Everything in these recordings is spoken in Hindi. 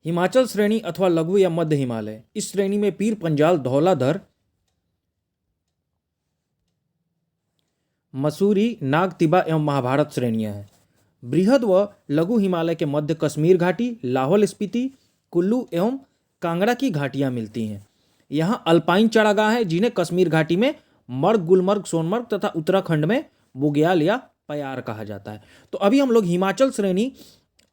हिमाचल श्रेणी अथवा लघु या मध्य हिमालय, इस श्रेणी में पीर पंजाल, धौलाधर, मसूरी, नाग, तिब्बत एवं महाभारत श्रेणियां हैं। बृहद व लघु हिमालय के मध्य कश्मीर घाटी, लाहौल स्पीति, कुल्लू एवं कांगड़ा की घाटियां मिलती हैं। यहाँ अल्पाइन चरागाह है जिन्हें कश्मीर घाटी में मर्ग, गुलमर्ग, सोनमर्ग तथा उत्तराखंड में बुग्याल या प्यार कहा जाता है। तो अभी हम लोग हिमाचल श्रेणी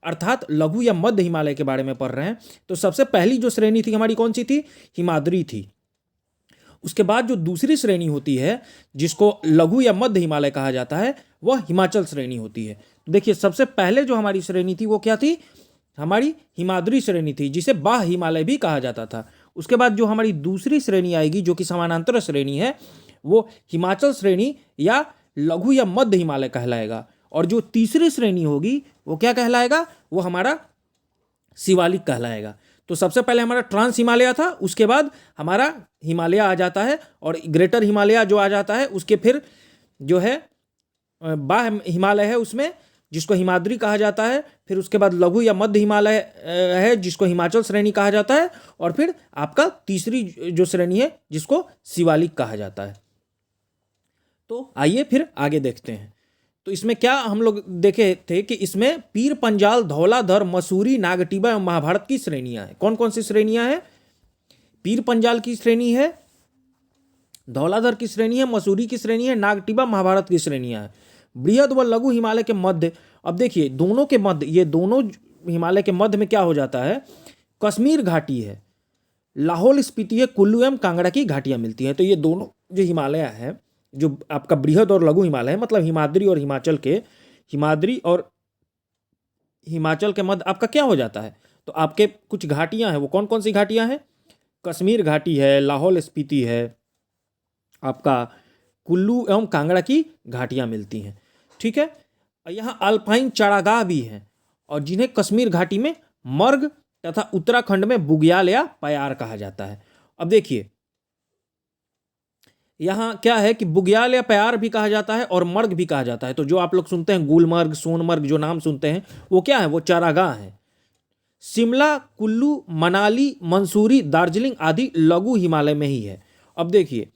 अर्थात लघु या मध्य हिमालय के बारे में पढ़ रहे हैं। तो सबसे पहली जो श्रेणी थी हमारी कौन सी थी? हिमाद्री थी। उसके बाद जो दूसरी श्रेणी होती है जिसको लघु या मध्य हिमालय कहा जाता है वह हिमाचल श्रेणी होती है। तो देखिए सबसे पहले जो हमारी श्रेणी थी वो क्या थी? हमारी हिमाद्री श्रेणी थी जिसे बाह हिमालय भी कहा जाता था। उसके बाद जो हमारी दूसरी श्रेणी आएगी जो कि समानांतर श्रेणी है वो हिमाचल श्रेणी या लघु या मध्य हिमालय कहलाएगा। और जो तीसरी श्रेणी होगी वो क्या कहलाएगा? वो हमारा शिवालिक कहलाएगा। तो सबसे पहले हमारा ट्रांस हिमालय था, उसके बाद हमारा हिमालय आ जाता है और ग्रेटर हिमालय जो आ जाता है उसके फिर जो है बाह हिमालय है उसमें जिसको हिमाद्री कहा जाता है। फिर उसके बाद लघु या मध्य हिमालय है जिसको हिमाचल श्रेणी कहा जाता है। और फिर आपका तीसरी जो श्रेणी है जिसको शिवालिक कहा जाता है। तो आइए फिर आगे देखते हैं। तो इसमें क्या हम लोग देखे थे कि इसमें पीर पंजाल, धौलाधर, मसूरी, नागटिबा एवं महाभारत की श्रेणियां हैं। कौन कौन सी श्रेणियां हैं? पीर पंजाल की श्रेणी है, धौलाधर की श्रेणी है, मसूरी की श्रेणी है, नागटिबा महाभारत की श्रेणियां हैं। बृहद व लघु हिमालय के मध्य, अब देखिए दोनों के मध्य, ये दोनों हिमालय के मध्य में क्या हो जाता है? कश्मीर घाटी है, लाहौल स्पीति है, कुल्लू एवं कांगड़ा की घाटियां मिलती हैं। तो ये दोनों जो हिमालय है, जो आपका बृहद और लघु हिमालय है, मतलब हिमाद्री और हिमाचल के, हिमाद्री और हिमाचल के मध्य आपका क्या हो जाता है? तो आपके कुछ घाटियां हैं। वो कौन कौन सी घाटियां हैं? कश्मीर घाटी है, लाहौल स्पीति है, आपका कुल्लू एवं कांगड़ा की घाटियां मिलती हैं। ठीक है। यहाँ अल्पाइन चरागाह भी हैं और जिन्हें कश्मीर घाटी में मर्ग तथा उत्तराखंड में बुग्याल या प्यार कहा जाता है। अब देखिए यहाँ क्या है कि बुग्याल या प्यार भी कहा जाता है और मर्ग भी कहा जाता है। तो जो आप लोग सुनते हैं गुलमर्ग, सोनमर्ग, जो नाम सुनते हैं वो क्या है? वो चरागाह है। शिमला, कुल्लू, मनाली, मंसूरी, दार्जिलिंग आदि लघु हिमालय में ही है। अब देखिए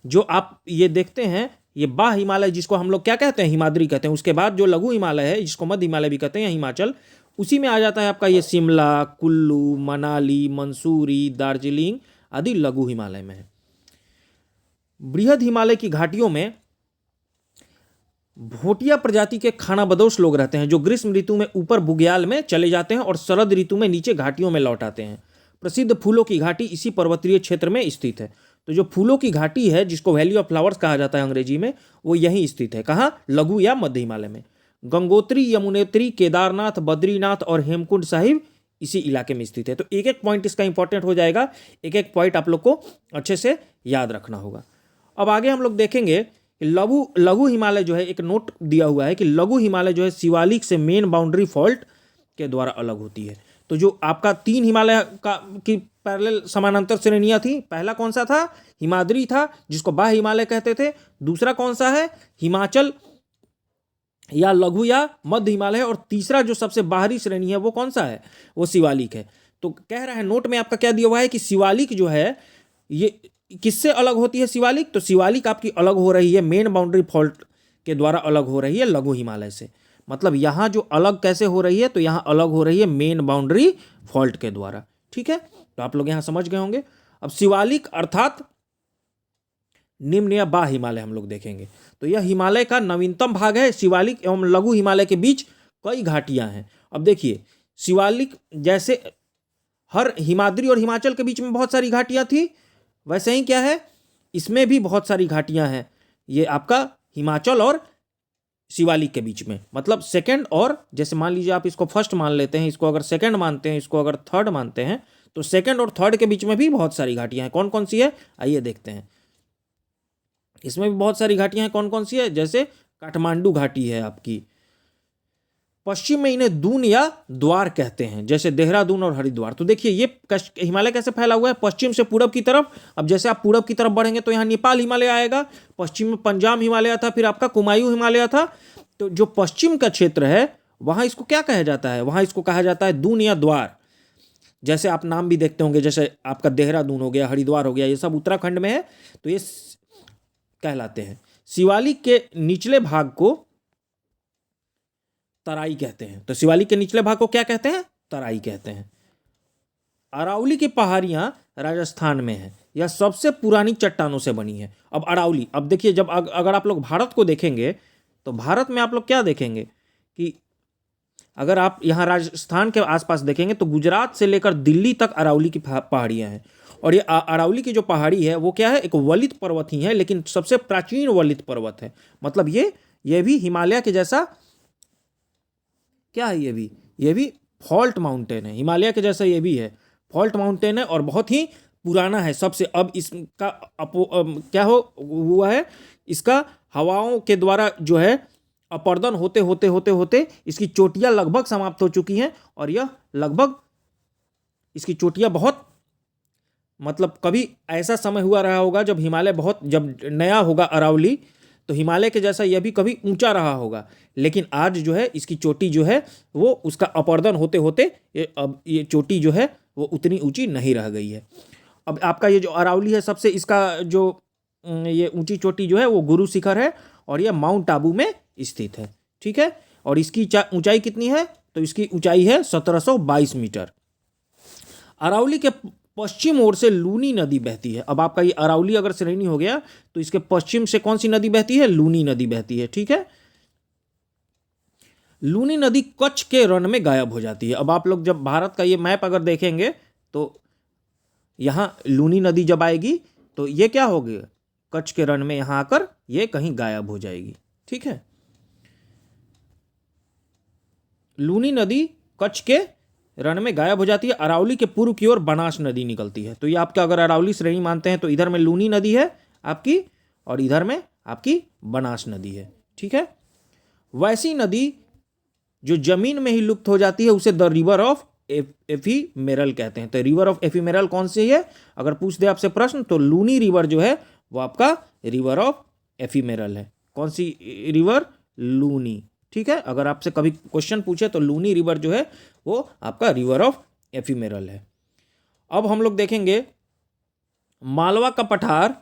जो आप ये देखते हैं ये बाह हिमालय जिसको हम लोग क्या कहते हैं? हिमाद्री कहते हैं। उसके बाद जो लघु हिमालय है जिसको मध्य हिमालय भी कहते हैं, हिमाचल, उसी में आ जाता है आपका ये शिमला, कुल्लू, मनाली, मंसूरी, दार्जिलिंग आदि लघु हिमालय में है। बृहद हिमालय की घाटियों में भोटिया प्रजाति के खानाबदोश लोग रहते हैं जो ग्रीष्म ऋतु में ऊपर बुग्याल में चले जाते हैं और शरद ऋतु में नीचे घाटियों में लौट आते हैं। प्रसिद्ध फूलों की घाटी इसी पर्वतीय क्षेत्र में स्थित है। तो जो फूलों की घाटी है जिसको वैली ऑफ फ्लावर्स कहा जाता है अंग्रेजी में, वो यहीं स्थित है। कहाँ? लघु या मध्य हिमालय में। गंगोत्री, यमुनोत्री, केदारनाथ, बद्रीनाथ और हेमकुंड साहिब इसी इलाके में स्थित है। तो एक एक पॉइंट इसका इंपॉर्टेंट हो जाएगा, एक एक पॉइंट आप लोग को अच्छे से याद रखना होगा। अब आगे हम लोग देखेंगे कि लघु हिमालय जो है, एक नोट दिया हुआ है कि लघु हिमालय जो है शिवालिक से मेन बाउंड्री फॉल्ट के द्वारा अलग होती है। तो जो आपका 3 हिमालय की पैरेलल समानांतर श्रेणियां थी, पहला कौन सा था? हिमाद्री था जिसको बाह हिमालय कहते थे। दूसरा कौन सा है? हिमाचल या लघु या मध्य हिमालय है। और तीसरा जो सबसे बाहरी श्रेणी है वो कौन सा है? वो शिवालिक है। तो कह रहा है नोट में आपका क्या दिया हुआ है कि शिवालिक जो है ये किससे अलग होती है? शिवालिक, तो शिवालिक आपकी अलग हो रही है मेन बाउंड्री फॉल्ट के द्वारा अलग हो रही है लघु हिमालय से। मतलब यहाँ जो अलग कैसे हो रही है? तो यहाँ अलग हो रही है मेन बाउंड्री फॉल्ट के द्वारा। ठीक है, तो आप लोग यहाँ समझ गए होंगे। अब शिवालिक अर्थात निम्न या बाह हिमालय हम लोग देखेंगे। तो यह हिमालय का नवीनतम भाग है। शिवालिक एवं लघु हिमालय के बीच कई घाटियां हैं। अब देखिए शिवालिक जैसे हर हिमाद्री और हिमाचल के बीच में बहुत सारी घाटियां थी, वैसे ही क्या है इसमें भी बहुत सारी घाटियां हैं। ये आपका हिमाचल और शिवालिक के बीच में, मतलब सेकंड, और जैसे मान लीजिए आप इसको फर्स्ट मान लेते हैं, इसको अगर सेकंड मानते हैं, इसको अगर थर्ड मानते हैं, तो सेकंड और थर्ड के बीच में भी बहुत सारी घाटियां हैं। कौन कौन सी है आइए देखते हैं। इसमें भी बहुत सारी घाटियां हैं। कौन कौन सी है? जैसे काठमांडू घाटी है आपकी, पश्चिम में इन्हें दून या द्वार कहते हैं, जैसे देहरादून और हरिद्वार। तो देखिए ये हिमालय कैसे फैला हुआ है? पश्चिम से पूरब की तरफ। अब जैसे आप पूरब की तरफ बढ़ेंगे तो यहाँ नेपाल हिमालय आएगा, पश्चिम में पंजाब हिमालय था, फिर आपका कुमायूं हिमालय था। तो जो पश्चिम का क्षेत्र है वहाँ इसको क्या कहा जाता है? वहाँ इसको कहा जाता है दून या द्वार। जैसे आप नाम भी देखते होंगे, जैसे आपका देहरादून हो गया, हरिद्वार हो गया, ये सब उत्तराखंड में है, तो ये कहलाते हैं। शिवालिक के निचले भाग को तराई कहते हैं। तो शिवालिक के निचले भाग को क्या कहते हैं? तराई कहते हैं। अरावली की पहाड़ियां राजस्थान में है। यह सबसे पुरानी चट्टानों से बनी है। अब अरावली, अब देखिए, जब अगर आप लोग भारत को देखेंगे तो भारत में आप लोग क्या देखेंगे कि अगर आप यहाँ राजस्थान के आसपास देखेंगे तो गुजरात से लेकर दिल्ली तक अरावली की पहाड़ियाँ हैं। और ये अरावली की जो पहाड़ी है वो क्या है? एक वलित पर्वत ही है, लेकिन सबसे प्राचीन वलित पर्वत है। मतलब ये भी हिमालय के जैसा क्या है? ये भी फॉल्ट माउंटेन है। हिमालय के जैसा ये भी है, फॉल्ट माउंटेन है और बहुत ही पुराना है सबसे। अब इसका क्या हुआ है? इसका हवाओं के द्वारा जो है अपर्दन होते होते होते होते इसकी चोटियां लगभग समाप्त हो चुकी हैं। और यह लगभग इसकी चोटियां बहुत, मतलब कभी ऐसा समय हुआ रहा होगा जब हिमालय बहुत, जब नया होगा अरावली, तो हिमालय के जैसा यह भी कभी ऊंचा रहा होगा। लेकिन आज जो है इसकी चोटी जो है वो उसका अपर्दन होते होते अब ये चोटी जो है वो उतनी ऊंची नहीं रह गई है। अब आपका ये जो अरावली है, सबसे इसका जो ये ऊंची चोटी जो है वो गुरु शिखर है और यह माउंट आबू में स्थित है। ठीक है, और इसकी ऊंचाई कितनी है? तो इसकी ऊंचाई है 1722 मीटर। अरावली के पश्चिम ओर से लूनी नदी बहती है। अब आपका ये अरावली अगर श्रेणी हो गया तो इसके पश्चिम से कौन सी नदी बहती है? लूनी नदी बहती है। ठीक है, लूनी नदी कच्छ के रण में गायब हो जाती है। अब आप लोग जब भारत का ये मैप अगर देखेंगे तो यहां लूनी नदी जब आएगी तो ये क्या होगी? कच्छ के रण में यहां आकर ये कहीं गायब हो जाएगी। ठीक है, लूनी नदी कच्छ के रण में गायब हो जाती है। अरावली के पूर्व की ओर बनास नदी निकलती है। तो ये आपका अगर अरावली श्रेणी मानते हैं तो इधर में लूनी नदी है आपकी और इधर में आपकी बनास नदी है। ठीक है, वैसी नदी जो जमीन में ही लुप्त हो जाती है उसे द रिवर ऑफ एफीमेरल कहते हैं। तो रिवर ऑफ एफीमेरल कौन सी है? अगर पूछ दे आपसे प्रश्न तो लूनी रिवर जो है वो आपका रिवर ऑफ एफीमेरल है। कौन सी रिवर? लूनी। ठीक है, अगर आपसे कभी क्वेश्चन पूछे तो लूनी रिवर जो है वो आपका रिवर ऑफ एफीमेरल है। अब हम लोग देखेंगे मालवा का पठार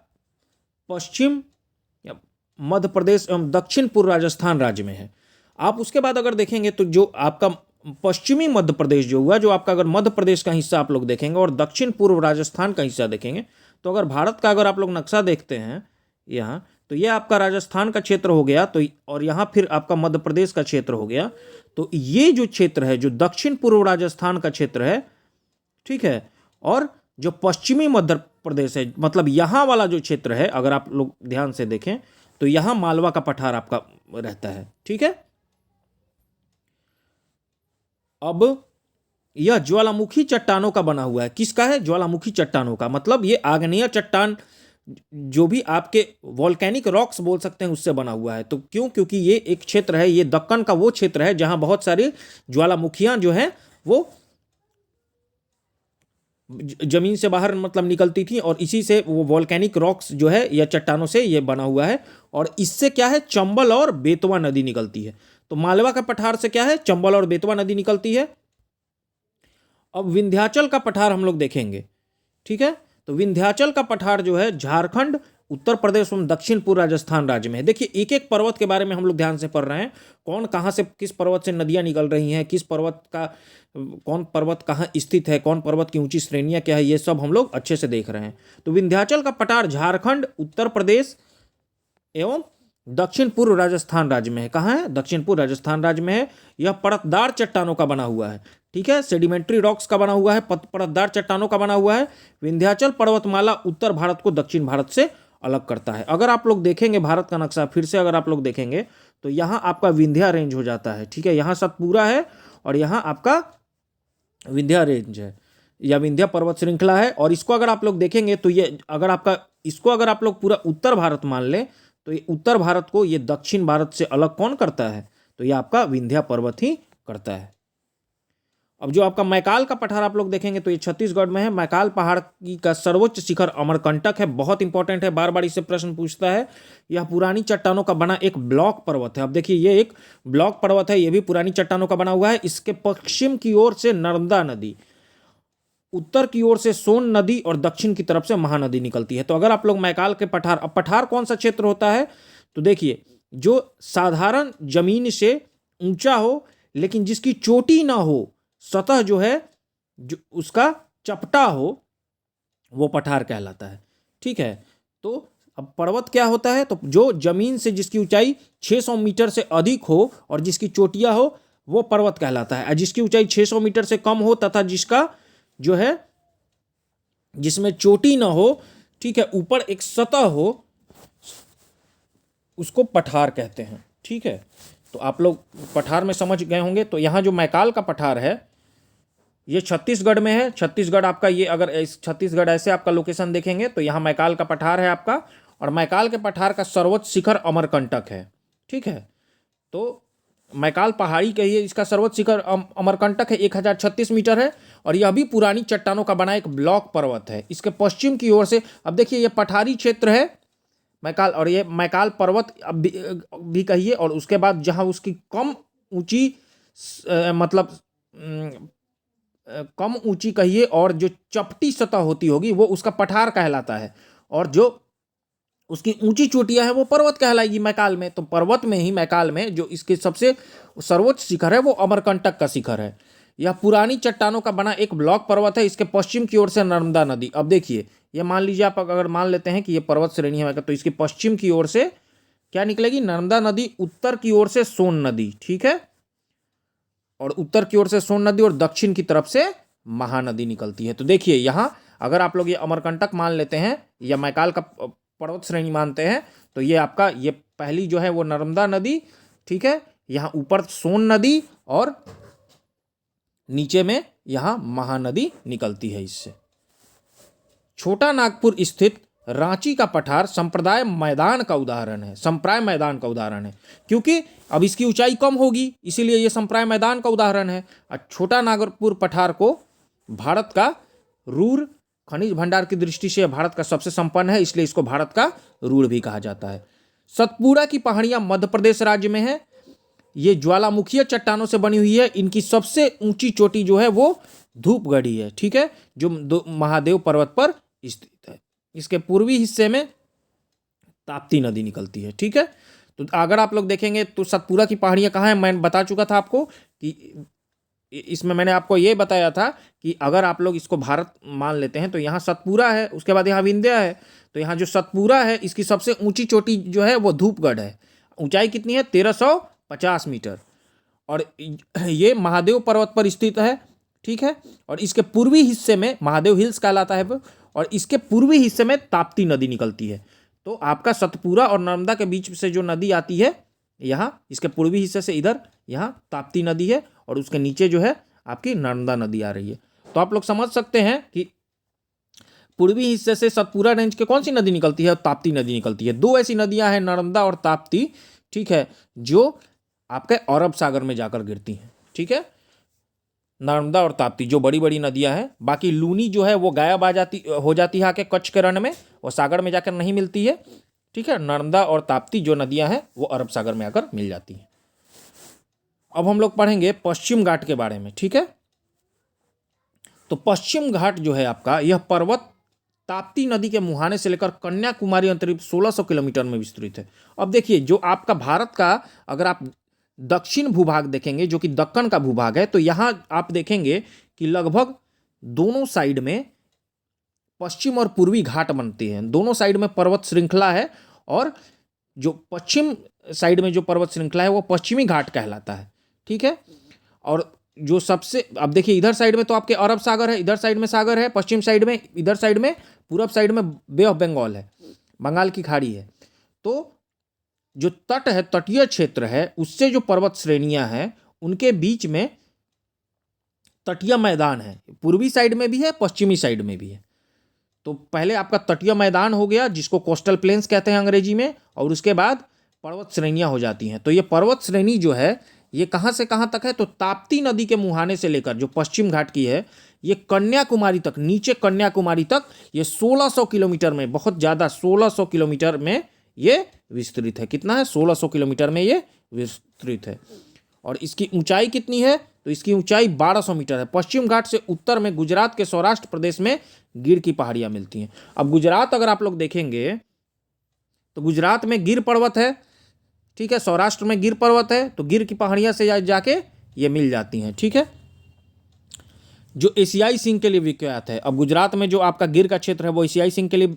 पश्चिम मध्य प्रदेश एवं दक्षिण पूर्व राजस्थान राज्य में है। आप उसके बाद अगर देखेंगे तो जो आपका पश्चिमी मध्य प्रदेश जो हुआ, जो आपका अगर मध्य प्रदेश का हिस्सा आप लोग देखेंगे और दक्षिण पूर्व राजस्थान का हिस्सा देखेंगे, तो अगर भारत का अगर आप लोग नक्शा देखते हैं यहाँ, तो ये आपका राजस्थान का क्षेत्र हो गया, तो और यहाँ फिर आपका मध्य प्रदेश का क्षेत्र हो गया। तो ये जो क्षेत्र है जो दक्षिण पूर्व राजस्थान का क्षेत्र है, ठीक है, और जो पश्चिमी मध्य प्रदेश है, मतलब यहाँ वाला जो क्षेत्र है, अगर आप लोग ध्यान से देखें तो यहाँ मालवा का पठार आपका रहता है। ठीक है, अब यह ज्वालामुखी चट्टानों का बना हुआ है। किसका है? ज्वालामुखी चट्टानों का। मतलब ये आग्नेय चट्टान जो भी आपके वॉल्केनिक रॉक्स बोल सकते हैं उससे बना हुआ है। तो क्यों? क्योंकि ये एक क्षेत्र है, ये दक्कन का वो क्षेत्र है जहां बहुत सारी ज्वालामुखियां जो हैं वो जमीन से बाहर मतलब निकलती थी और इसी से वो वॉल्केनिक रॉक्स जो है या चट्टानों से ये बना हुआ है। और इससे क्या है? चंबल और बेतवा नदी निकलती है। तो मालवा का पठार से क्या है? चंबल और बेतवा नदी निकलती है। अब विंध्याचल का पठार हम लोग देखेंगे। ठीक है, तो विंध्याचल का पठार जो है झारखंड, उत्तर प्रदेश एवं दक्षिण पूर्व राजस्थान राज्य में है। देखिए एक एक पर्वत के बारे में हम लोग ध्यान से पढ़ रहे हैं, कौन कहाँ से किस पर्वत से नदियां निकल रही हैं, किस पर्वत का कौन पर्वत कहाँ स्थित है, कौन पर्वत की ऊंची श्रेणियां क्या है, ये सब हम लोग अच्छे से देख रहे हैं। तो विंध्याचल का पठार झारखंड, उत्तर प्रदेश एवं दक्षिण पूर्व राजस्थान राज्य में है। कहाँ है? दक्षिण पूर्व राजस्थान राज्य में है। यह परतदार चट्टानों का बना हुआ है। ठीक है, सेडिमेंट्री रॉक्स का बना हुआ है, परतदार चट्टानों का बना हुआ है। विंध्याचल पर्वतमाला उत्तर भारत को दक्षिण भारत से अलग करता है। अगर आप लोग देखेंगे भारत का नक्शा फिर से अगर आप लोग देखेंगे तो यहाँ आपका विंध्या रेंज हो जाता है। ठीक है, यहाँ सतपुरा है और यहाँ आपका विंध्या रेंज है या विंध्या पर्वत श्रृंखला है। और इसको अगर आप लोग देखेंगे तो ये अगर आपका इसको अगर आप लोग पूरा उत्तर भारत मान लें तो ये उत्तर भारत को ये दक्षिण भारत से अलग कौन करता है? तो ये आपका विंध्या पर्वत ही करता है। अब जो आपका मैकाल का पठार आप लोग देखेंगे तो ये छत्तीसगढ़ में है। मैकाल पहाड़ की का सर्वोच्च शिखर अमरकंटक है, बहुत इंपॉर्टेंट है, बार बार इससे प्रश्न पूछता है। यह पुरानी चट्टानों का बना एक ब्लॉक पर्वत है। अब देखिए ये एक ब्लॉक पर्वत है, ये भी पुरानी चट्टानों का बना हुआ है। इसके पश्चिम की ओर से नर्मदा नदी उत्तर की ओर से सोन नदी और दक्षिण की तरफ से महानदी निकलती है। तो अगर आप लोग मैकाल के पठार, अब पठार कौन सा क्षेत्र होता है, तो देखिए जो साधारण जमीन से ऊंचा हो लेकिन जिसकी चोटी ना हो, सतह जो है जो उसका चपटा हो, वो पठार कहलाता है। ठीक है, तो अब पर्वत क्या होता है, तो जो जमीन से जिसकी ऊंचाई 600 मीटर से अधिक हो और जिसकी चोटियां हो, वो पर्वत कहलाता है। और जिसकी ऊंचाई 600 मीटर से कम हो तथा जिसका जो है जिसमें चोटी ना हो, ठीक है, ऊपर एक सतह हो, उसको पठार कहते हैं। ठीक है, तो आप लोग पठार में समझ गए होंगे। तो यहाँ जो मैकाल का पठार है ये छत्तीसगढ़ में है। छत्तीसगढ़ आपका, ये अगर इस छत्तीसगढ़ ऐसे आपका लोकेशन देखेंगे तो यहाँ मैकाल का पठार है आपका, और मैकाल के पठार का सर्वोच्च शिखर अमरकंटक है। ठीक है, तो मैकाल पहाड़ी कहिए, इसका सर्वोच्च शिखर अमरकंटक है, 1036 मीटर है, और यह भी पुरानी चट्टानों का बना एक ब्लॉक पर्वत है। इसके पश्चिम की ओर से, अब देखिए ये पठारी क्षेत्र है मैकाल, और ये मैकाल पर्वत अब भी कहिए, और उसके बाद जहाँ उसकी कम ऊंची मतलब कम ऊंची कहिए और जो चपटी सतह होती होगी वो उसका पठार कहलाता है, और जो उसकी ऊंची चोटियां हैं वो पर्वत कहलाएगी मैकाल में। तो पर्वत में ही मैकाल में जो इसके सबसे सर्वोच्च शिखर है वो अमरकंटक का शिखर है। यह पुरानी चट्टानों का बना एक ब्लॉक पर्वत है। इसके पश्चिम की ओर से नर्मदा नदी, अब देखिए ये मान लीजिए आप अगर मान लेते हैं कि ये पर्वत श्रेणी है, तो इसकी पश्चिम की ओर से क्या निकलेगी, नर्मदा नदी, उत्तर की ओर से सोन नदी। ठीक है, और उत्तर की ओर से सोन नदी और दक्षिण की तरफ से महानदी निकलती है। तो देखिए यहाँ अगर आप लोग ये अमरकंटक मान लेते हैं या मैकाल का पर्वत श्रेणी मानते हैं, तो ये आपका ये पहली जो है वो नर्मदा नदी, ठीक है, यहाँ ऊपर सोन नदी और नीचे में यहाँ महानदी निकलती है इससे। छोटा नागपुर स्थित रांची का पठार संप्रदाय मैदान का उदाहरण है, संप्राय मैदान का उदाहरण है, क्योंकि अब इसकी ऊंचाई कम होगी इसीलिए ये संप्राय मैदान का उदाहरण है। और छोटा नागपुर पठार को भारत का रूर, खनिज भंडार की दृष्टि से भारत का सबसे संपन्न है, इसलिए इसको भारत का रूर भी कहा जाता है। सतपुड़ा की पहाड़ियां मध्य प्रदेश राज्य में है। ये ज्वालामुखीय चट्टानों से बनी हुई है। इनकी सबसे ऊंची चोटी जो है वो धूपगढ़ी है, ठीक है, जो महादेव पर्वत पर स्थित है। इसके पूर्वी हिस्से में ताप्ती नदी निकलती है। ठीक है, तो अगर आप लोग देखेंगे तो सतपुड़ा की पहाड़ियां कहाँ हैं, मैं बता चुका था आपको कि इसमें मैंने आपको ये बताया था कि अगर आप लोग इसको भारत मान लेते हैं तो यहाँ सतपुड़ा है, उसके बाद यहाँ विंध्या है। तो यहाँ जो सतपुड़ा है इसकी सबसे ऊंची चोटी जो है वो धूपगढ़ है। ऊंचाई कितनी है, 1350 मीटर, और ये महादेव पर्वत पर स्थित है। ठीक है, और इसके पूर्वी हिस्से में महादेव हिल्स कहलाता है, और इसके पूर्वी हिस्से में ताप्ती नदी निकलती है। तो आपका सतपुड़ा और नर्मदा के बीच से जो नदी आती है यहाँ, इसके पूर्वी हिस्से से इधर यहाँ ताप्ती नदी है, और उसके नीचे जो है आपकी नर्मदा नदी आ रही है। तो आप लोग समझ सकते हैं कि पूर्वी हिस्से से सतपुड़ा रेंज के कौन सी नदी निकलती है, ताप्ती नदी निकलती है। दो ऐसी नदियां हैं, नर्मदा और ताप्ती, ठीक है, जो आपके अरब सागर में जाकर गिरती हैं। ठीक है, नर्मदा और ताप्ती जो बड़ी बड़ी नदियां हैं। बाकी लूनी जो है वो गायब हो जाती है आके कच्छ के रण में, वो सागर में जाकर नहीं मिलती है। ठीक है, नर्मदा और ताप्ती जो नदियां हैं वो अरब सागर में आकर मिल जाती हैं। अब हम लोग पढ़ेंगे पश्चिम घाट के बारे में। ठीक है, तो पश्चिम घाट जो है आपका, यह पर्वत ताप्ती नदी के मुहाने से लेकर कन्याकुमारी अंतरिक्ष 1600 किलोमीटर में विस्तृत है। अब देखिए जो आपका भारत का अगर आप दक्षिण भूभाग देखेंगे जो कि दक्कन का भूभाग है, तो यहाँ आप देखेंगे कि लगभग दोनों साइड में पश्चिम और पूर्वी घाट बनते हैं। दोनों साइड में पर्वत श्रृंखला है, और जो पश्चिम साइड में जो पर्वत श्रृंखला है वो पश्चिमी घाट कहलाता है। ठीक है, और जो सबसे, अब देखिए इधर साइड में तो आपके अरब सागर है, इधर साइड में सागर है, पश्चिम साइड में, इधर साइड में, पूरब साइड में बे ऑफ बंगाल है, बंगाल की खाड़ी है। तो जो तट है, तटीय क्षेत्र है, उससे जो पर्वत श्रेणियां हैं उनके बीच में तटीय मैदान है। पूर्वी साइड में भी है, पश्चिमी साइड में भी है। तो पहले आपका तटीय मैदान हो गया जिसको कोस्टल प्लेन्स कहते हैं अंग्रेजी में, और उसके बाद पर्वत श्रेणियां हो जाती हैं। तो ये पर्वत श्रेणी जो है ये कहाँ से कहाँ तक है, तो ताप्ती नदी के मुहाने से लेकर जो पश्चिम घाट की है ये कन्याकुमारी तक, नीचे कन्याकुमारी तक, ये 1600 किलोमीटर में, बहुत ज़्यादा 1600 किलोमीटर में ये विस्तृत है। कितना है, 1600 किलोमीटर में ये विस्तृत है। और इसकी ऊंचाई कितनी है, तो इसकी ऊंचाई 1200 मीटर है। पश्चिम घाट से उत्तर में गुजरात के सौराष्ट्र प्रदेश में गिर की पहाड़ियां मिलती हैं। अब गुजरात अगर आप लोग देखेंगे तो गुजरात में गिर पर्वत है, ठीक है, सौराष्ट्र में गिर पर्वत है, तो गिर की पहाड़ियां से जाके ये मिल जाती हैं, ठीक है, जो एशियाई सिंह के लिए विख्यात है। अब गुजरात में जो आपका गिर का क्षेत्र है वो एशियाई सिंह के लिए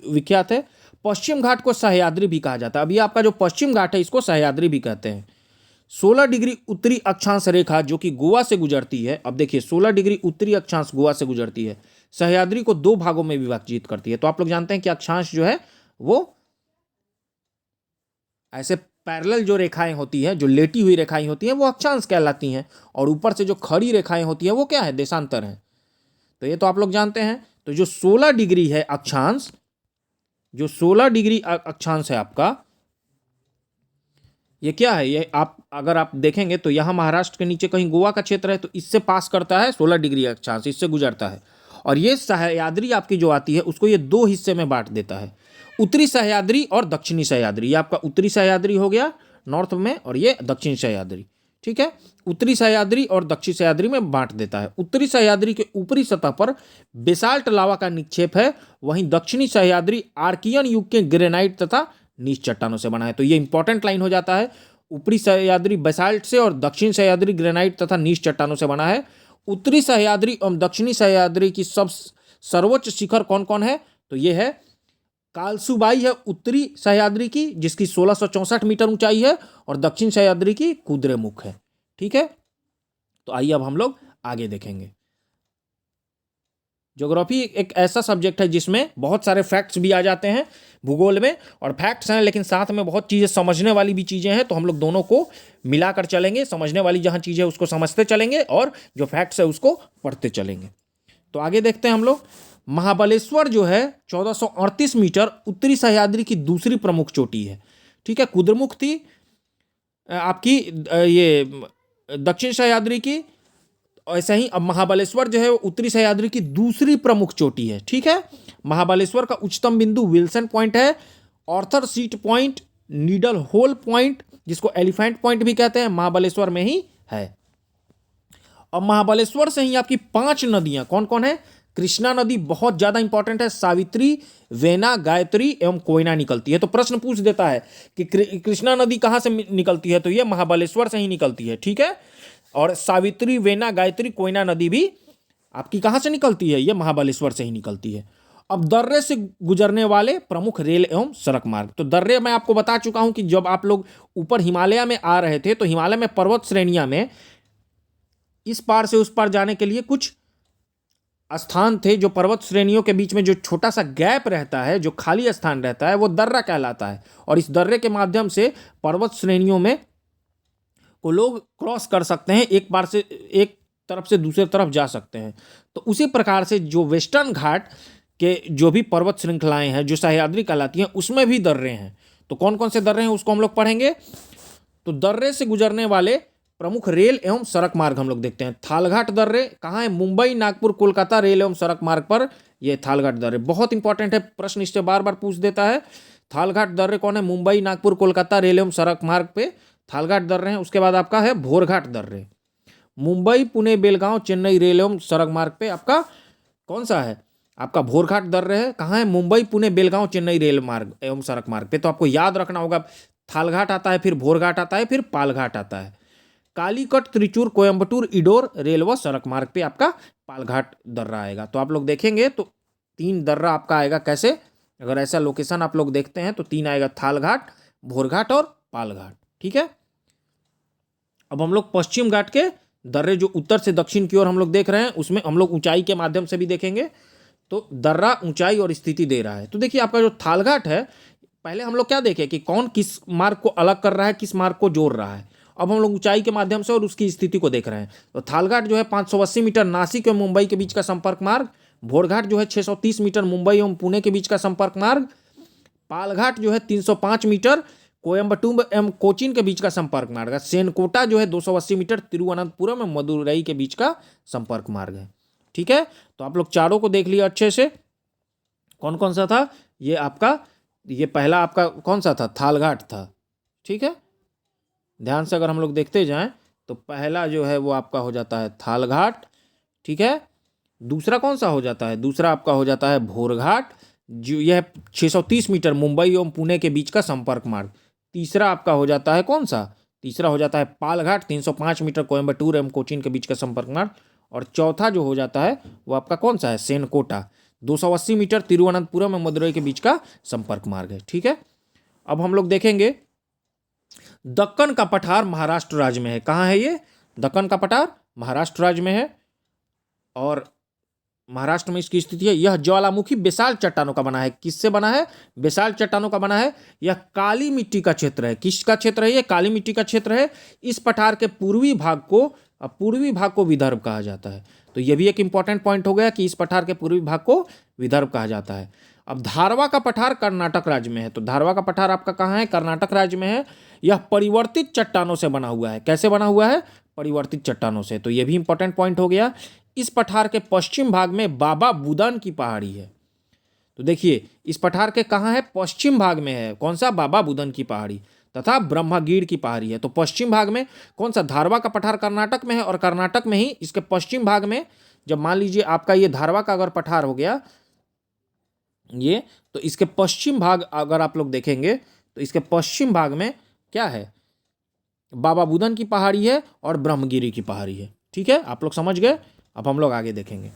विख्यात है। पश्चिम घाट को सह्याद्री भी कहा जाता है। अभी आपका जो पश्चिम घाट है इसको सह्याद्री भी कहते हैं। 16 डिग्री उत्तरी अक्षांश रेखा जो कि गोवा से गुजरती है, अब देखिए 16 डिग्री उत्तरी अक्षांश गोवा से गुजरती है, सह्याद्री को 2 भागों में विभाजित करती है। तो आप लोग जानते हैं कि अक्षांश जो है वो ऐसे पैरेलल जो रेखाएं होती हैं, जो लेटी हुई रेखाएं होती हैं वो अक्षांश कहलाती हैं, और ऊपर से जो खड़ी रेखाएं होती हैं वो क्या है, देशांतर है। तो ये तो आप लोग जानते हैं। तो जो 16 डिग्री है अक्षांश, जो 16 डिग्री अक्षांश है आपका, ये क्या है, ये आप अगर आप देखेंगे तो यहाँ महाराष्ट्र के नीचे कहीं गोवा का क्षेत्र है, तो इससे पास करता है 16 डिग्री अक्षांश, इससे गुजरता है। और ये सह्याद्री आपकी जो आती है उसको ये 2 हिस्से में बांट देता है, उत्तरी सह्याद्री और दक्षिणी सह्याद्री। ये आपका उत्तरी सह्याद्री हो गया नॉर्थ में, और ये दक्षिणी सह्याद्री, ठीक है। उत्तरी सह्याद्री और दक्षिणी सह्याद्री में बांट देता है। उत्तरी सह्याद्री के ऊपरी सतह पर बेसाल्ट लावा का निक्षेप है, वहीं दक्षिणी सह्याद्री आर्कियन युग के ग्रेनाइट तथा नीच चट्टानों से बना है। तो ये इंपॉर्टेंट लाइन हो जाता है, ऊपरी सह्याद्री बेसाल्ट से और दक्षिण सह्याद्री ग्रेनाइट तथा नीच चट्टानों से बना है। उत्तरी सह्याद्री एवं दक्षिणी सह्याद्री की सब सर्वोच्च शिखर कौन कौन है, तो ये है कालसुबाई है उत्तरी सह्याद्री की, जिसकी 1664 मीटर ऊंचाई है, और दक्षिण सह्याद्री की कुद्रेमुख है, ठीक है। तो आइए अब हम लोग आगे देखेंगे। ज्योग्राफी एक ऐसा सब्जेक्ट है जिसमें बहुत सारे फैक्ट्स भी आ जाते हैं भूगोल में, और फैक्ट्स हैं लेकिन साथ में बहुत चीज़ें समझने वाली भी चीज़ें हैं। तो हम लोग दोनों को मिलाकर चलेंगे, समझने वाली जहाँ चीज़ें है उसको समझते चलेंगे और जो फैक्ट्स है उसको पढ़ते चलेंगे। तो आगे देखते हैं हम लोग। महाबलेश्वर जो है 1438 मीटर उत्तरी सह्याद्री की दूसरी प्रमुख चोटी है, ठीक है। कुद्रेमुख थी आपकी ये दक्षिण सह्याद्री की, ऐसे ही अब महाबलेश्वर जो है वो उत्तरी सह्याद्री की दूसरी प्रमुख चोटी है, ठीक है। महाबलेश्वर का उच्चतम बिंदु विल्सन पॉइंट है, Arthur seat point, needle hole point जिसको एलिफेंट पॉइंट भी कहते हैं, महाबलेश्वर में ही है। अब महाबलेश्वर से ही आपकी 5 नदियां कौन कौन है, कृष्णा नदी बहुत ज्यादा इंपॉर्टेंट है, सावित्री, वेना, गायत्री एवं कोयना निकलती है। तो प्रश्न पूछ देता है कि कृष्णा नदी कहां से निकलती है, तो ये महाबलेश्वर से ही निकलती है, ठीक है। और सावित्री, वेना, गायत्री, कोयना नदी भी आपकी कहां से निकलती है, ये महाबलेश्वर से ही निकलती है। अब दर्रे से गुजरने वाले प्रमुख रेल एवं सड़क मार्ग। तो दर्रे मैं आपको बता चुका हूं कि जब आप लोग ऊपर हिमालय में आ रहे थे तो हिमालय में पर्वत श्रेणियां में इस पार से उस पार जाने के लिए कुछ स्थान थे, जो पर्वत श्रेणियों के बीच में जो छोटा सा गैप रहता है, जो खाली स्थान रहता है, वो दर्रा कहलाता है। और इस दर्रे के माध्यम से पर्वत श्रेणियों में को लोग क्रॉस कर सकते हैं, एक बार से एक तरफ से दूसरे तरफ जा सकते हैं। तो उसी प्रकार से जो वेस्टर्न घाट के जो भी पर्वत श्रृंखलाएं हैं जो सह्याद्री कहलाती हैं, उसमें भी दर्रे हैं। तो कौन कौन से दर्रे हैं उसको हम लोग पढ़ेंगे। तो दर्रे से गुजरने वाले प्रमुख रेल एवं सड़क मार्ग हम लोग देखते हैं। थालघाट दर्रे कहाँ है, मुंबई, नागपुर, कोलकाता रेल एवं सड़क मार्ग पर ये थालघाट दर्रे बहुत इंपॉर्टेंट है, प्रश्न इससे बार बार पूछ देता है। थालघाट दर्रे कौन है, मुंबई, नागपुर, कोलकाता रेल एवं सड़क मार्ग पे थालघाट दर्रे हैं। उसके बाद आपका है भोरघाट दर्रे, मुंबई, पुणे, बेलगांव, चेन्नई रेल एवं सड़क मार्ग पे आपका कौन सा है, आपका भोरघाट दर्रे है। कहाँ है, मुंबई, पुणे, बेलगांव, चेन्नई रेल मार्ग एवं सड़क मार्ग पे। तो आपको याद रखना होगा, थालघाट आता है, फिर भोरघाट आता है, फिर पालघाट आता है। कालीकट, त्रिचूर, कोयम्बटूर, इडोर रेल व सड़क मार्ग पे आपका पालघाट दर्रा आएगा। तो आप लोग देखेंगे तो 3 दर्रा आपका आएगा। कैसे, अगर ऐसा लोकेशन आप लोग देखते हैं तो 3 आएगा, थालघाट, भोरघाट और पालघाट, ठीक है। अब हम लोग पश्चिम घाट के दर्रे जो उत्तर से दक्षिण की ओर हम लोग देख रहे हैं, उसमें हम लोग ऊंचाई के माध्यम से भी देखेंगे। तो दर्रा ऊंचाई और स्थिति दे रहा है। तो देखिए आपका जो थालघाट है, पहले हम लोग क्या देखें कि कौन किस मार्ग को अलग कर रहा है, किस मार्ग को जोड़ रहा है। अब हम लोग ऊंचाई के माध्यम से और उसकी स्थिति को देख रहे हैं। तो थालघाट जो है 580 मीटर नासिक एवं मुंबई के बीच का संपर्क मार्ग, भोरघाट जो है 630 मीटर मुंबई एवं पुणे के बीच का संपर्क मार्ग, पालघाट जो है 305 मीटर कोयम्बटूर एवं कोचीन के बीच का संपर्क मार्ग है, सेनकोटा जो है 280 मीटर तिरुवनंतपुरम एवं मदुरई के बीच का संपर्क मार्ग है, ठीक है। तो आप लोग चारों को देख लिया अच्छे से, कौन कौन सा था ये आपका, ये पहला आपका कौन सा था, थालघाट था, ठीक है। ध्यान से अगर हम लोग देखते जाएं तो पहला जो है वो आपका हो जाता है थाल घाट, ठीक है। दूसरा कौन सा हो जाता है, दूसरा आपका हो जाता है भोर घाट, जो यह 630 मीटर मुंबई एवं पुणे के बीच का संपर्क मार्ग। तीसरा आपका हो जाता है कौन सा, तीसरा हो जाता है पाल घाट, 305 मीटर कोयम्बटूर एवं कोचीन के बीच का संपर्क मार्ग। और चौथा जो हो जाता है वो आपका कौन सा है, सेनकोटा, 280 मीटर तिरुवनंतपुरम एवं मदुरई के बीच का संपर्क मार्ग है, ठीक है। अब हम लोग देखेंगे दक्कन का पठार महाराष्ट्र राज्य में है। कहाँ है ये, दक्कन का पठार महाराष्ट्र राज्य में है और महाराष्ट्र में इसकी स्थिति है। यह ज्वालामुखी बेसाल चट्टानों का बना है। किससे बना है, बेसाल चट्टानों का बना है। यह काली मिट्टी का क्षेत्र है। किसका क्षेत्र है, ये काली मिट्टी का क्षेत्र है। इस पठार के पूर्वी भाग को विदर्भ कहा जाता है। तो यह भी एक इंपॉर्टेंट पॉइंट हो गया कि इस पठार के पूर्वी भाग को विदर्भ कहा जाता है। अब धारवा का पठार कर्नाटक राज्य में है। तो धारवा का पठार आपका कहाँ है, कर्नाटक राज्य में है। यह परिवर्तित चट्टानों से बना हुआ है। कैसे बना हुआ है, परिवर्तित चट्टानों से। तो यह भी इंपॉर्टेंट पॉइंट हो गया। इस पठार के पश्चिम भाग में बाबा बुदन की पहाड़ी है। तो देखिए इस पठार के कहाँ है, पश्चिम भाग में है। कौन सा, बाबा बुदन की पहाड़ी तथा ब्रह्मगीर की पहाड़ी है। तो पश्चिम भाग में कौन सा, धारवा का पठार कर्नाटक में है और कर्नाटक में ही इसके पश्चिम भाग में, जब मान लीजिए आपका ये धारवा का अगर पठार हो गया ये, तो इसके पश्चिम भाग अगर आप लोग देखेंगे तो इसके पश्चिम भाग में क्या है, बाबा बुदन की पहाड़ी है और ब्रह्मगिरी की पहाड़ी है, ठीक है। आप लोग समझ गए। अब हम लोग आगे देखेंगे।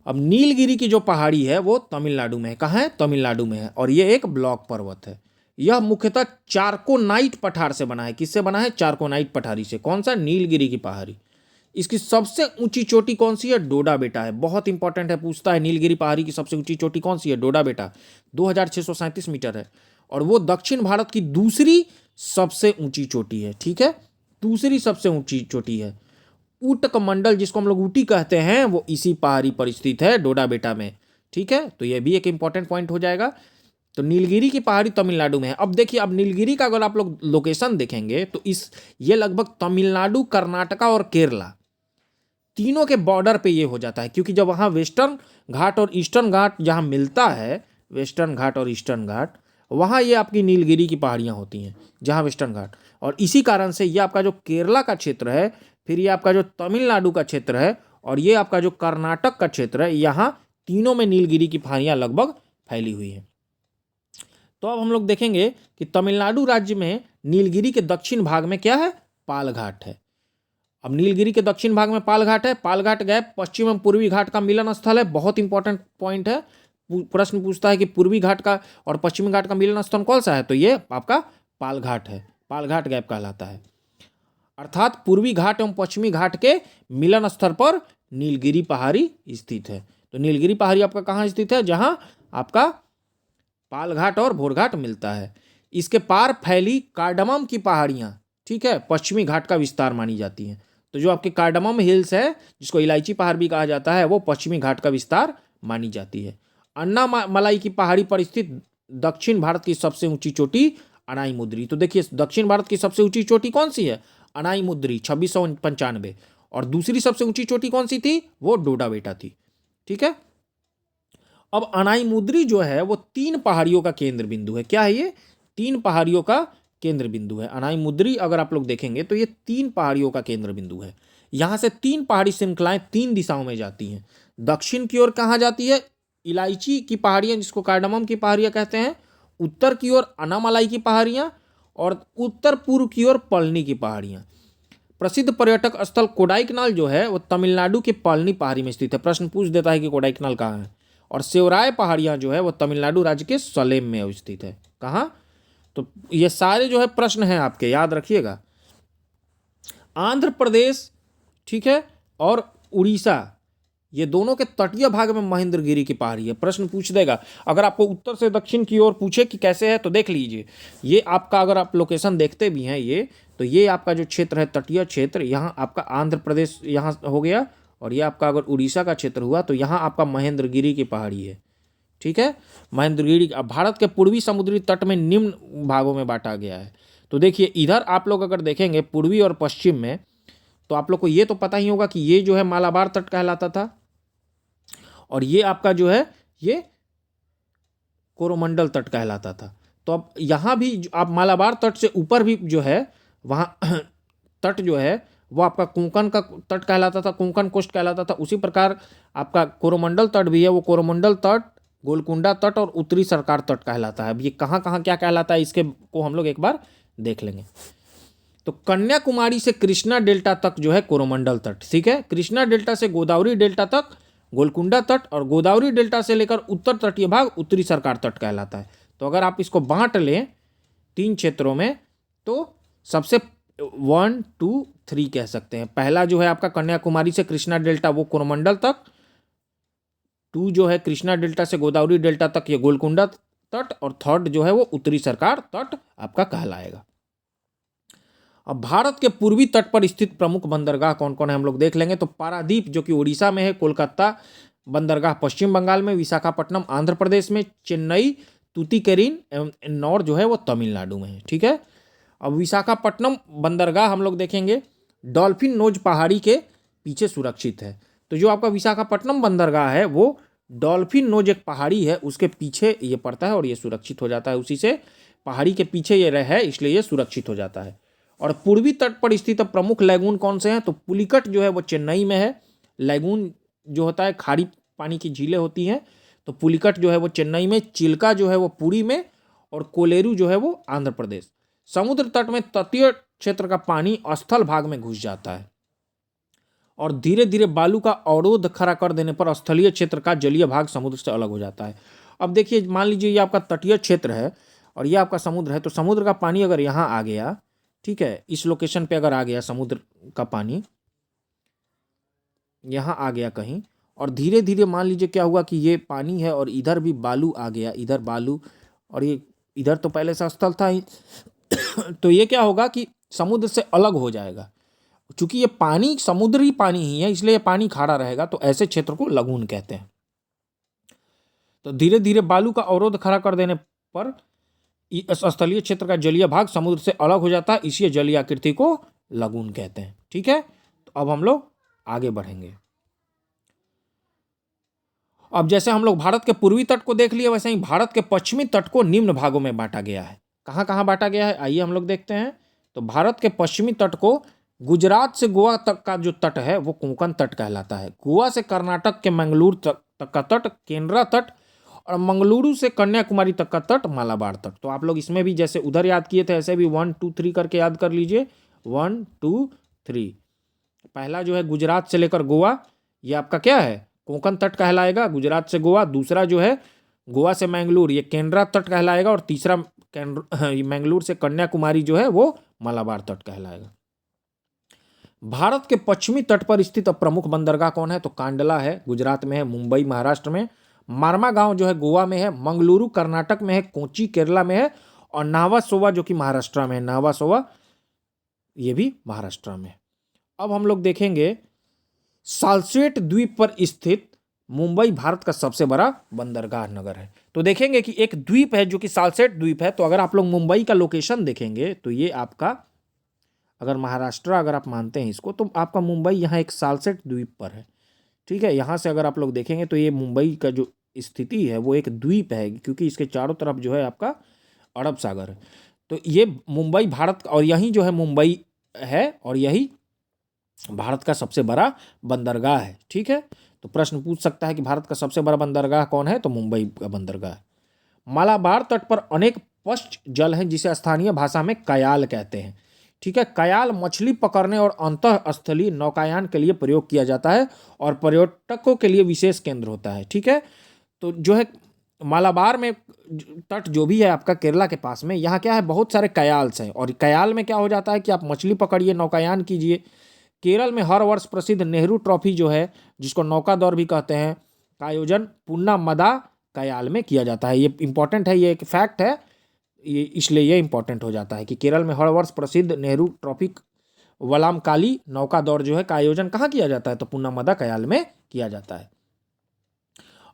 अब नीलगिरी की जो पहाड़ी है वो तमिलनाडु में है। कहाँ है, तमिलनाडु में है और ये एक ब्लॉक पर्वत है। यह मुख्यतः चारकोनाइट पठार से बना है। किससे बना है, चारकोनाइट पठारी से। कौन सा, नीलगिरी की पहाड़ी। इसकी सबसे ऊंची चोटी कौन सी है, डोडा बेटा है। बहुत इंपॉर्टेंट है, पूछता है नीलगिरी पहाड़ी की सबसे ऊंची चोटी कौन सी है, डोडा बेटा, 2637 मीटर है और वो दक्षिण भारत की दूसरी सबसे ऊंची चोटी है, ठीक है, दूसरी सबसे ऊंची चोटी है। ऊटक मंडल जिसको हम लोग ऊटी कहते हैं वो इसी पहाड़ी पर स्थित है, डोडा बेटा में, ठीक है। तो यह भी एक इंपॉर्टेंट पॉइंट हो जाएगा। तो नीलगिरी की पहाड़ी तमिलनाडु में है। अब देखिए, अब नीलगिरी का अगर आप लोग लोकेशन देखेंगे तो ये लगभग तमिलनाडु, कर्नाटका और केरला तीनों के बॉर्डर पे ये हो जाता है, क्योंकि जब वहाँ वेस्टर्न घाट और ईस्टर्न घाट जहाँ मिलता है, वेस्टर्न घाट और ईस्टर्न घाट, वहाँ ये आपकी नीलगिरी की पहाड़ियाँ होती हैं जहाँ वेस्टर्न घाट, और इसी कारण से ये आपका जो केरला का क्षेत्र है, फिर ये आपका जो तमिलनाडु का क्षेत्र है और ये आपका जो कर्नाटक का क्षेत्र है, यहाँ तीनों में नीलगिरी की पहाड़ियाँ लगभग फैली हुई हैं। तो अब हम लोग देखेंगे कि तमिलनाडु राज्य में नीलगिरी के दक्षिण भाग में क्या है, पाल घाट है। अब नीलगिरी के दक्षिण भाग में पाल घाट है। पाल घाट गैप पश्चिम एवं पूर्वी घाट का मिलन स्थल है। बहुत इंपॉर्टेंट पॉइंट है, प्रश्न पूछता है कि पूर्वी घाट का और पश्चिमी घाट का मिलन स्थल कौन सा है, तो ये आपका पाल घाट है। पाल घाट गैप कहलाता है, अर्थात पूर्वी घाट एवं पश्चिमी घाट के मिलन स्थल पर नीलगिरी पहाड़ी स्थित है। तो नीलगिरी पहाड़ी आपका कहाँ स्थित है, जहाँ आपका पाल घाट और भोर घाट मिलता है। इसके पार फैली कार्डमम की पहाड़ियाँ, ठीक है, पश्चिमी घाट का विस्तार मानी जाती हैं। तो जो आपके कार्डमम हिल्स है, जिसको इलायची पहाड़ भी कहा जाता है, वो पश्चिमी घाट का विस्तार मानी जाती है। अन्नामलाई की पहाड़ी पर स्थित दक्षिण भारत की सबसे ऊंची चोटी अनाईमुद्री। तो देखिए दक्षिण भारत की सबसे ऊंची चोटी कौन सी है, अनाईमुद्री, 2695, और दूसरी सबसे ऊंची चोटी कौन सी थी, वो डोडा बेटा थी, ठीक है। अब अनाईमुद्री जो है वो 3 पहाड़ियों का केंद्र बिंदु है। क्या है ये, 3 पहाड़ियों का केंद्र बिंदु है। अनाईमुद्री अगर आप लोग देखेंगे तो ये 3 पहाड़ियों का केंद्र बिंदु है। यहाँ से 3 पहाड़ी श्रृंखलाएं 3 दिशाओं में जाती हैं। दक्षिण की ओर कहाँ जाती है, इलायची की पहाड़ियाँ जिसको कार्डमम की पहाड़ियाँ कहते हैं, उत्तर की ओर अनामलाई की पहाड़ियाँ, और उत्तर पूर्व की ओर पलनी की पहाड़ियाँ। प्रसिद्ध पर्यटक स्थल कोडाईकनाल जो है वो तमिलनाडु के पलनी पहाड़ी में स्थित है। प्रश्न पूछ देता है कि कोडाईकनाल कहाँ है। और सेवराय पहाड़ियाँ जो है वो तमिलनाडु राज्य के सलेम में स्थित है। कहाँ, तो ये सारे जो है प्रश्न हैं आपके, याद रखिएगा। आंध्र प्रदेश, ठीक है, और उड़ीसा, ये दोनों के तटीय भाग में महेंद्रगिरी की पहाड़ी है। प्रश्न पूछ देगा, अगर आपको उत्तर से दक्षिण की ओर पूछे कि कैसे है, तो देख लीजिए ये आपका, अगर आप लोकेशन देखते भी हैं ये, तो ये आपका जो क्षेत्र है तटीय क्षेत्र, यहाँ आपका आंध्र प्रदेश यहाँ हो गया, और ये आपका अगर उड़ीसा का क्षेत्र हुआ तो यहाँ आपका महेंद्रगिरी की पहाड़ी है, ठीक है। महेंद्रगिरी भारत के पूर्वी समुद्री तट में निम्न भागों में बांटा गया है। तो देखिए इधर आप लोग अगर देखेंगे पूर्वी और पश्चिम में, तो आप लोग को ये तो पता ही होगा कि ये जो है मालाबार तट कहलाता था, और ये आपका जो है ये कोरोमंडल तट कहलाता था। तो अब यहाँ भी आप मालाबार तट से ऊपर भी जो है वहाँ तट जो है वो आपका कोंकण का तट कहलाता था, कोंकण कोस्ट कहलाता था। उसी प्रकार आपका कोरोमंडल तट भी है, वो कोरोमंडल तट, गोलकुंडा तट और उत्तरी सरकार तट कहलाता है। अब ये कहाँ कहाँ क्या कहलाता है इसके को हम लोग एक बार देख लेंगे। तो कन्याकुमारी से कृष्णा डेल्टा तक जो है कोरोमंडल तट, ठीक है। कृष्णा डेल्टा से गोदावरी डेल्टा तक गोलकुंडा तट, और गोदावरी डेल्टा से लेकर उत्तर तटीय भाग उत्तरी सरकार तट कहलाता है। तो अगर आप इसको बांट लें 3 क्षेत्रों में, तो सबसे 1 2 3 कह सकते हैं। पहला जो है आपका कन्याकुमारी से कृष्णा डेल्टा वो कोरोमंडल तक, 2 जो है कृष्णा डेल्टा से गोदावरी डेल्टा तक ये गोलकुंडा तट, और थर्ड जो है वो उत्तरी सरकार तट आपका कहलाएगा। अब भारत के पूर्वी तट पर स्थित प्रमुख बंदरगाह कौन कौन है हम लोग देख लेंगे। तो पारादीप जो कि उड़ीसा में है, कोलकाता बंदरगाह पश्चिम बंगाल में, विशाखापट्टनम आंध्र प्रदेश में, चेन्नई, तूतीकेरिन एवं एन्नौर जो है वो तमिलनाडु में है, ठीक है। अब विशाखापट्टनम बंदरगाह हम लोग देखेंगे डॉल्फिन नोज पहाड़ी के पीछे सुरक्षित है। तो जो आपका विशाखापट्टनम बंदरगाह है वो डॉल्फिन नोज एक पहाड़ी है उसके पीछे ये पड़ता है और ये सुरक्षित हो जाता है, उसी से पहाड़ी के पीछे ये है इसलिए ये सुरक्षित हो जाता है। और पूर्वी तट पर स्थित प्रमुख लैगून कौन से हैं। तो पुलिकट जो है वो चेन्नई में है, लैगून जो होता है खारी पानी की झीलें होती हैं, तो पुलिकट जो है वो चेन्नई में, चिल्का जो है वो पुरी में, और कोलेरू जो है वो आंध्र प्रदेश। समुद्र तट में तटीय क्षेत्र का पानी स्थल भाग में घुस जाता है और धीरे धीरे बालू का अवरोध खड़ा कर देने पर स्थलीय क्षेत्र का जलीय भाग समुद्र से अलग हो जाता है। अब देखिए, मान लीजिए ये आपका तटीय क्षेत्र है और ये आपका समुद्र है, तो समुद्र का पानी अगर यहाँ आ गया, ठीक है, इस लोकेशन पे अगर आ गया समुद्र का पानी यहाँ आ गया कहीं, और धीरे धीरे मान लीजिए क्या हुआ कि ये पानी है और इधर भी बालू आ गया, इधर बालू, और ये इधर तो पहले से स्थल था ही तो ये क्या होगा कि समुद्र से अलग हो जाएगा। चूंकि ये पानी समुद्री पानी ही है इसलिए ये पानी खारा रहेगा, तो ऐसे क्षेत्र को लगून कहते हैं। तो धीरे धीरे बालू का अवरोध खड़ा कर देने पर स्थलीय क्षेत्र का जलीय भाग समुद्र से अलग हो जाता है, इसी जलीय आकृति को लगून कहते हैं, ठीक है। तो अब हम लोग आगे बढ़ेंगे। अब जैसे हम लोग भारत के पूर्वी तट को देख लिए, वैसे ही भारत के पश्चिमी तट को निम्न भागों में बांटा गया है। कहाँ कहाँ बांटा गया है आइए हम लोग देखते हैं। तो भारत के पश्चिमी तट को गुजरात से गोवा तक का जो तट है वो कोंकण तट कहलाता है। गोवा से कर्नाटक के मंगलूर तक का तट केंद्रा तट, और मंगलुरु से कन्याकुमारी तक का तट मालाबार तट। तो आप लोग इसमें भी जैसे उधर याद किए थे ऐसे भी 1 2 3 करके याद कर लीजिए। 1 2 3। पहला जो है गुजरात से लेकर गोवा, ये आपका क्या है कोंकण तट कहलाएगा, गुजरात से गोवा। दूसरा जो है गोवा से मैंगलोर, ये केंद्रा तट कहलाएगा। और तीसरा मैंगलोर से कन्याकुमारी जो है वो मालाबार तट कहलाएगा। भारत के पश्चिमी तट पर स्थित प्रमुख बंदरगाह कौन है। तो कांडला है, गुजरात में है, मुंबई महाराष्ट्र में, मारमा गांव जो है गोवा में है, मंगलुरु कर्नाटक में है, कोची केरला में है, और नावासोवा जो कि महाराष्ट्र में है, नावासोवा ये भी महाराष्ट्र में है। अब हम लोग देखेंगे सालसेट द्वीप पर स्थित मुंबई भारत का सबसे बड़ा बंदरगाह नगर है। तो देखेंगे कि एक द्वीप है जो कि सालसेट द्वीप है। तो अगर आप लोग मुंबई का लोकेशन देखेंगे तो ये आपका, अगर महाराष्ट्र अगर आप मानते हैं इसको, तो आपका मुंबई यहाँ एक सालसेट द्वीप पर है, ठीक है। यहाँ से अगर आप लोग देखेंगे तो ये मुंबई का जो स्थिति है वो एक द्वीप है, क्योंकि इसके चारों तरफ जो है आपका अरब सागर है। तो ये मुंबई भारत, और यही जो है मुंबई है, और यही भारत का सबसे बड़ा बंदरगाह है, ठीक है। तो प्रश्न पूछ सकता है कि भारत का सबसे बड़ा बंदरगाह कौन है, तो मुंबई का बंदरगाह है। मालाबार तट पर अनेक पश्च जल हैं जिसे स्थानीय भाषा में कयाल कहते हैं, ठीक है। कयाल मछली पकड़ने और अंतःस्थलीय नौकायान के लिए प्रयोग किया जाता है और पर्यटकों के लिए विशेष केंद्र होता है, ठीक है। तो जो है मालाबार में तट जो भी है आपका केरला के पास में, यहाँ क्या है बहुत सारे कयाल्स हैं, और कयाल में क्या हो जाता है कि आप मछली पकड़िए, नौकायान कीजिए। केरल में हर वर्ष प्रसिद्ध नेहरू ट्रॉफी जो है, जिसको नौका दौड़ भी कहते हैं, का आयोजन पुन्नामदा कयाल में किया जाता है। ये इंपॉर्टेंट है, ये एक फैक्ट है, ये इसलिए ये इंपॉर्टेंट हो जाता है कि केरल में हर वर्ष प्रसिद्ध नेहरू ट्रॉफी वलामकाली नौका दौड़ जो है का आयोजन कहाँ किया जाता है, तो पुन्नामदा कयाल में किया जाता है।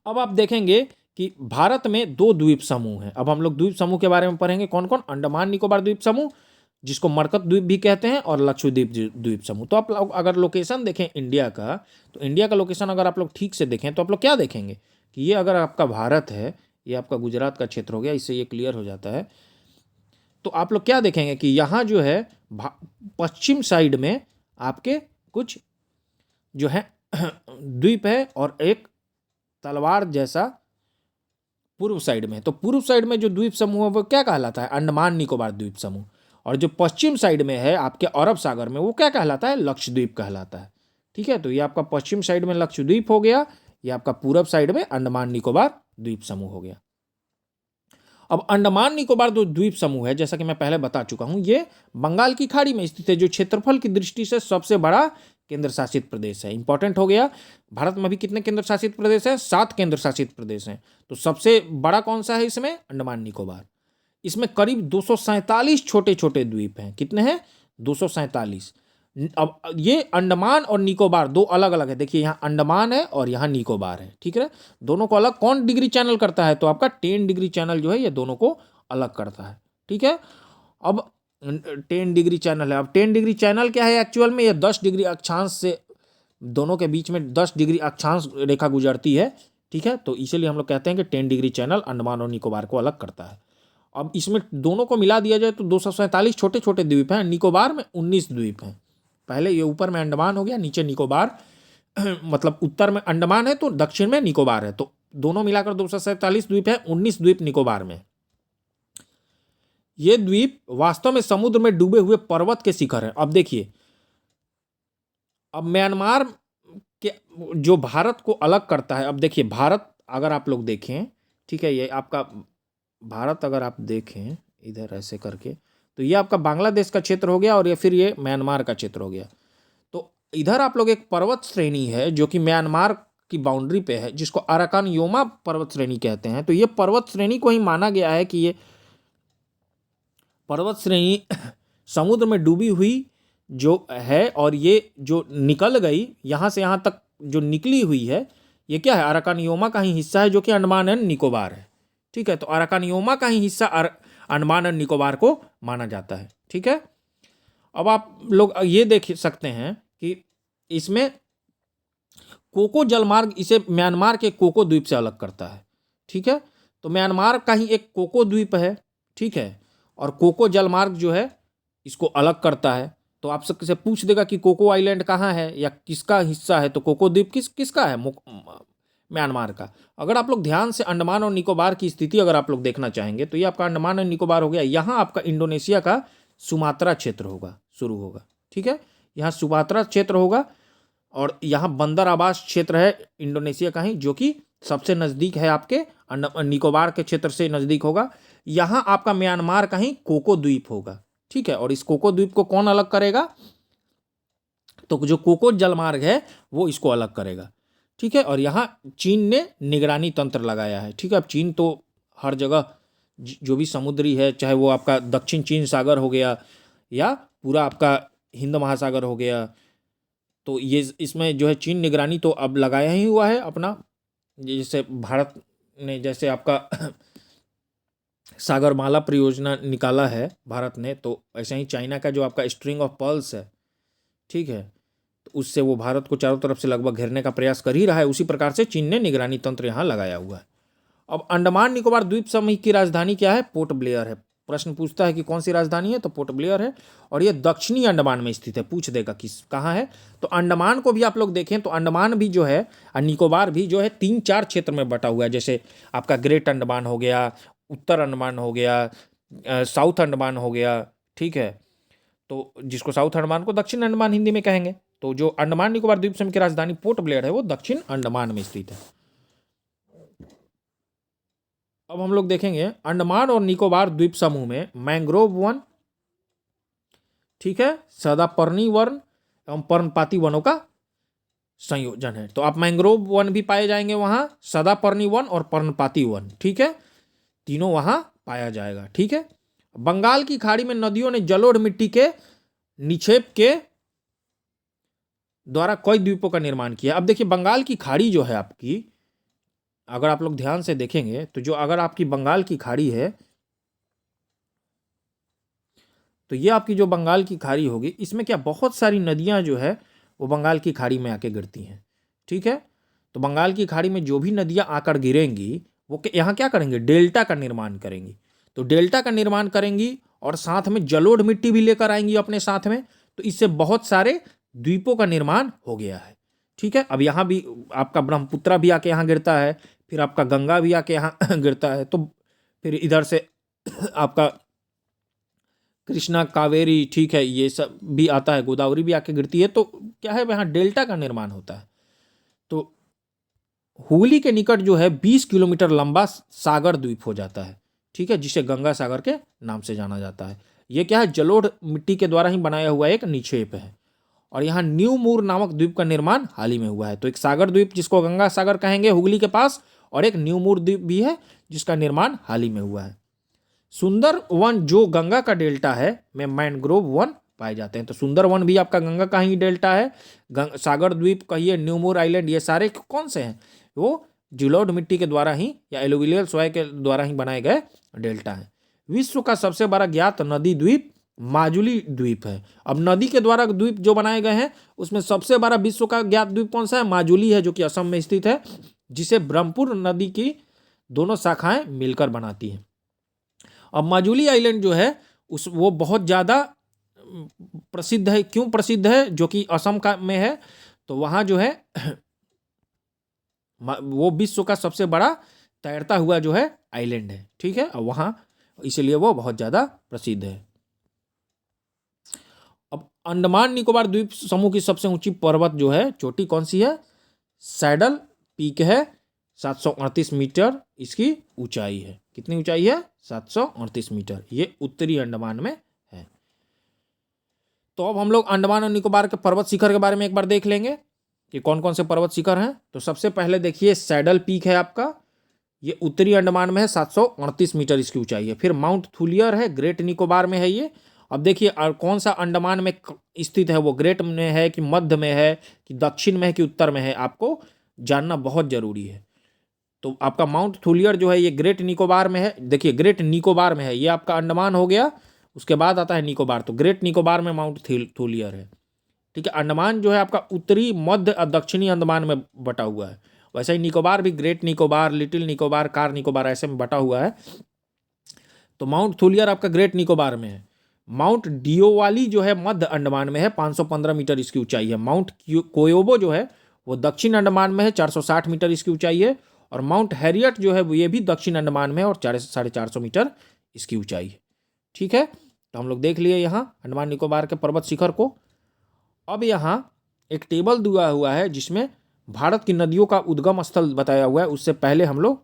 अब आप देखेंगे कि भारत में 2 द्वीप समूह हैं। अब हम लोग द्वीप समूह के बारे में पढ़ेंगे कौन कौन। अंडमान निकोबार द्वीप समूह, जिसको मरकत द्वीप भी कहते हैं, और लक्षद्वीप द्वीप समूह। तो आप लोग अगर लोकेशन देखें इंडिया का, तो इंडिया का लोकेशन अगर आप लोग ठीक से देखें तो आप लोग क्या देखेंगे कि ये अगर आपका भारत है, ये आपका गुजरात का क्षेत्र हो गया, इससे ये क्लियर हो जाता है तो आप लोग क्या देखेंगे कि यहाँ जो है पश्चिम साइड में आपके कुछ जो है द्वीप है और एक तलवार जैसा पूर्व साइड में। तो पूर्व साइड में जो द्वीप समूह है वो क्या कहलाता है? अंडमान निकोबार द्वीप समूह। और जो पश्चिम साइड में है आपके अरब सागर में वो क्या कहलाता है? लक्षद्वीप कहलाता है। ठीक है, तो ये आपका पश्चिम साइड में लक्षद्वीप हो गया, ये आपका पूरब साइड में अंडमान निकोबार द्वीप समूह हो गया। अब अंडमान निकोबार जो द्वीप समूह है, जैसा कि मैं पहले बता चुका हूं, ये बंगाल की खाड़ी में स्थित है, जो क्षेत्रफल की दृष्टि से सबसे बड़ा केंद्र शासित प्रदेश है। इंपॉर्टेंट हो गया। भारत में भी कितने केंद्र शासित प्रदेश हैं? 7 केंद्र शासित प्रदेश हैं। तो सबसे बड़ा कौन सा है इसमें? अंडमान निकोबार। इसमें करीब 247 छोटे छोटे द्वीप हैं। कितने हैं? 247। अब ये अंडमान और निकोबार दो अलग अलग है। देखिए यहाँ अंडमान है और यहाँ निकोबार है। ठीक है, दोनों को अलग कौन डिग्री चैनल करता है? तो आपका 10 डिग्री चैनल जो है ये दोनों को अलग करता है। ठीक है, अब 10 डिग्री चैनल है। अब 10 डिग्री चैनल क्या है एक्चुअल में? ये 10 डिग्री अक्षांश से दोनों के बीच में 10 डिग्री अक्षांश रेखा गुजरती है। ठीक है, तो इसीलिए हम लोग कहते हैं कि 10 डिग्री चैनल अंडमान और निकोबार को अलग करता है। अब इसमें दोनों को मिला दिया जाए तो 247 छोटे छोटे द्वीप हैं। निकोबार में 19 द्वीप हैं। पहले ये ऊपर में अंडमान हो गया, नीचे निकोबार मतलब उत्तर में अंडमान है तो दक्षिण में निकोबार है, तो दोनों मिलाकर 247 द्वीप है। 19 द्वीप निकोबार में। ये द्वीप वास्तव में समुद्र में डूबे हुए पर्वत के शिखर हैं। अब देखिए, अब म्यांमार के जो भारत को अलग करता है, अब देखिए भारत अगर आप लोग देखें, ठीक है, ये आपका भारत अगर आप देखें इधर ऐसे करके, तो ये आपका बांग्लादेश का क्षेत्र हो गया और ये फिर ये म्यांमार का क्षेत्र हो गया। तो इधर आप लोग एक पर्वत श्रेणी है जो कि म्यांमार की बाउंड्री पे है, जिसको अराकान योमा पर्वत श्रेणी कहते हैं। तो ये पर्वत श्रेणी को ही माना गया है कि ये पर्वत श्रेणी समुद्र में डूबी हुई जो है, और ये जो निकल गई यहाँ से यहाँ तक जो निकली हुई है, ये क्या है? अराकान योमा का ही हिस्सा है, जो कि अंडमान एंड निकोबार है। ठीक है, तो अराकान योमा का ही हिस्सा अंडमान एंड निकोबार को माना जाता है। ठीक है, अब आप लोग ये देख सकते हैं कि इसमें कोको जलमार्ग इसे म्यांमार के कोको द्वीप से अलग करता है। ठीक है, तो म्यांमार का ही एक कोको द्वीप है। ठीक है, और कोको जलमार्ग जो है इसको अलग करता है। तो आप सबसे पूछ देगा कि कोको आइलैंड कहाँ है या किसका हिस्सा है, तो कोको द्वीप किसका है? म्यांमार का। अगर आप लोग ध्यान से अंडमान और निकोबार की स्थिति अगर आप लोग देखना चाहेंगे तो ये आपका अंडमान और निकोबार हो गया। यहाँ आपका इंडोनेशिया का सुमात्रा क्षेत्र होगा, शुरू होगा। ठीक है, यहाँ सुमात्रा क्षेत्र होगा और यहाँ बंदर आवास क्षेत्र है इंडोनेशिया का ही, जो कि सबसे नज़दीक है आपके निकोबार के क्षेत्र से नज़दीक होगा। यहाँ आपका म्यांमार का ही कोको द्वीप होगा। ठीक है, और इस कोको द्वीप को कौन अलग करेगा? तो जो कोको जलमार्ग है वो इसको अलग करेगा। ठीक है, और यहाँ चीन ने निगरानी तंत्र लगाया है। ठीक है, अब चीन तो हर जगह जो भी समुद्री है, चाहे वो आपका दक्षिण चीन सागर हो गया या पूरा आपका हिंद महासागर हो गया, तो ये इसमें जो है चीन निगरानी तो अब लगाया ही हुआ है अपना। जैसे भारत ने जैसे आपका सागरमाला परियोजना निकाला है भारत ने, तो ऐसे ही चाइना का जो आपका स्ट्रिंग ऑफ पर्ल्स है, ठीक है, तो उससे वो भारत को चारों तरफ से लगभग घेरने का प्रयास कर ही रहा है। उसी प्रकार से चीन ने निगरानी तंत्र यहाँ लगाया हुआ है। अब अंडमान निकोबार द्वीप समूह की राजधानी क्या है? पोर्ट ब्लेयर है। प्रश्न पूछता है कि कौन सी राजधानी है, तो पोर्ट ब्लेयर है, और ये दक्षिणी अंडमान में स्थित है। पूछ देगा किस कहाँ है, तो अंडमान को भी आप लोग देखें तो अंडमान भी जो है और निकोबार भी जो है 3-4 क्षेत्र में बटा हुआ है। जैसे आपका ग्रेट अंडमान हो गया, उत्तर अंडमान हो गया, साउथ अंडमान हो गया। ठीक है, तो जिसको साउथ अंडमान को दक्षिण अंडमान हिंदी में कहेंगे। तो जो अंडमान निकोबार द्वीप समूह की राजधानी पोर्ट ब्लेयर है वो दक्षिण अंडमान में स्थित है। अब हम लोग देखेंगे अंडमान और निकोबार द्वीप समूह में मैंग्रोव वन, ठीक है, सदापर्णी वन एवं पर्णपाती वनों का संयोजन है। तो आप मैंग्रोव वन भी पाए जाएंगे वहां, सदापर्णी वन और पर्णपाती वन, ठीक है, तीनों वहां पाया जाएगा। ठीक है, बंगाल की खाड़ी में नदियों ने जलोढ़ मिट्टी के निक्षेप के द्वारा कई द्वीपों का निर्माण किया। अब देखिए बंगाल की खाड़ी जो है आपकी, अगर आप लोग ध्यान से देखेंगे तो जो अगर आपकी बंगाल की खाड़ी है, तो ये आपकी जो बंगाल की खाड़ी होगी, इसमें क्या बहुत सारी नदियां जो है वो बंगाल की खाड़ी में आके गिरती हैं। ठीक है, तो बंगाल की खाड़ी में जो भी नदियां आकर गिरेंगी वो यहाँ क्या करेंगे? डेल्टा का निर्माण करेंगी। तो डेल्टा का निर्माण करेंगी और साथ में जलोढ़ मिट्टी भी लेकर आएंगी अपने साथ में, तो इससे बहुत सारे द्वीपों का निर्माण हो गया है। ठीक है, अब यहाँ भी आपका ब्रह्मपुत्रा भी आके यहाँ गिरता है, फिर आपका गंगा भी आके यहाँ गिरता है, तो फिर इधर से आपका कृष्णा, कावेरी, ठीक है, ये सब भी आता है, गोदावरी भी आके गिरती है। तो क्या है, यहाँ डेल्टा का निर्माण होता है। तो हुगली के निकट जो है 20 किलोमीटर लंबा सागर द्वीप हो जाता है, ठीक है, जिसे गंगा सागर के नाम से जाना जाता है। ये क्या है, जलोढ़ मिट्टी के द्वारा ही बनाया हुआ एक निक्षेप है। और यहाँ न्यू मूर नामक द्वीप का निर्माण हाल ही में हुआ है। तो एक सागर द्वीप जिसको गंगा सागर कहेंगे हुगली के पास, और एक न्यू मूर द्वीप भी है जिसका निर्माण हाल ही में हुआ है। सुंदर वन जो गंगा का डेल्टा है में मैनग्रोव वन पाए जाते हैं। तो सुंदर वन भी आपका गंगा का ही डेल्टा है। सागर द्वीप कहिए, न्यू मूर आइलैंड, ये सारे कौन से हैं, वो जलोढ़ मिट्टी के द्वारा ही या एलुवियल सॉइल के द्वारा ही बनाए गए डेल्टा है। विश्व का सबसे बड़ा ज्ञात नदी द्वीप माजुली द्वीप है। अब नदी के द्वारा द्वीप जो बनाए गए हैं उसमें सबसे बड़ा विश्व का ज्ञात द्वीप कौन सा है, माजुली है, जो कि असम में स्थित है, जिसे ब्रह्मपुत्र नदी की दोनों शाखाएं मिलकर बनाती हैं। अब माजुली आइलैंड जो है वो बहुत ज़्यादा प्रसिद्ध है। क्यों प्रसिद्ध है, जो कि असम का में है, तो वहाँ जो है वो विश्व का सबसे बड़ा तैरता हुआ जो है आइलैंड है, ठीक है, और वहाँ इसलिए वो बहुत ज़्यादा प्रसिद्ध है। अब अंडमान निकोबार द्वीप समूह की सबसे ऊंची पर्वत जो है, चोटी कौन सी है, सैडल पीक है, 738 मीटर इसकी ऊंचाई है। कितनी ऊंचाई है, 738 मीटर। ये उत्तरी अंडमान में है। तो अब हम लोग अंडमान और निकोबार के पर्वत शिखर के बारे में एक बार देख लेंगे कि कौन कौन से पर्वत शिखर हैं। तो सबसे पहले देखिए सैडल पीक है आपका, ये उत्तरी अंडमान में है, 738 मीटर इसकी ऊंचाई है। फिर माउंट थुलियर है, ग्रेट निकोबार में है ये। अब देखिए और कौन सा अंडमान में स्थित है, वो ग्रेट में है कि मध्य में है कि दक्षिण में है कि उत्तर में है, आपको जानना बहुत जरूरी है। तो आपका माउंट थुलियर जो है ये ग्रेट निकोबार में है। देखिए ग्रेट निकोबार में है, ये आपका अंडमान हो गया, उसके बाद आता है निकोबार। तो ग्रेट निकोबार में माउंट थुलियर है, ठीक है। अंडमान जो है आपका उत्तरी, मध्य और दक्षिणी अंडमान में बटा हुआ है। वैसे ही निकोबार भी great Nicobar, little Nicobar, car Nicobar ऐसे में बटा हुआ है। तो माउंट थुलियर आपका ग्रेट निकोबार में है। माउंट डियोवाली जो है मध्य अंडमान में है, 515 मीटर इसकी ऊंचाई है। माउंट कोयोबो जो है वो दक्षिण अंडमान में है, 460 मीटर इसकी ऊंचाई है। और माउंट हैरियट जो है वो ये भी दक्षिण अंडमान में है और 450 मीटर इसकी ऊंचाई है, ठीक है। तो हम लोग देख लिए यहाँ अंडमान निकोबार के पर्वत शिखर को। अब यहाँ एक टेबल दिया हुआ है जिसमें भारत की नदियों का उद्गम स्थल बताया हुआ है। उससे पहले हम लोग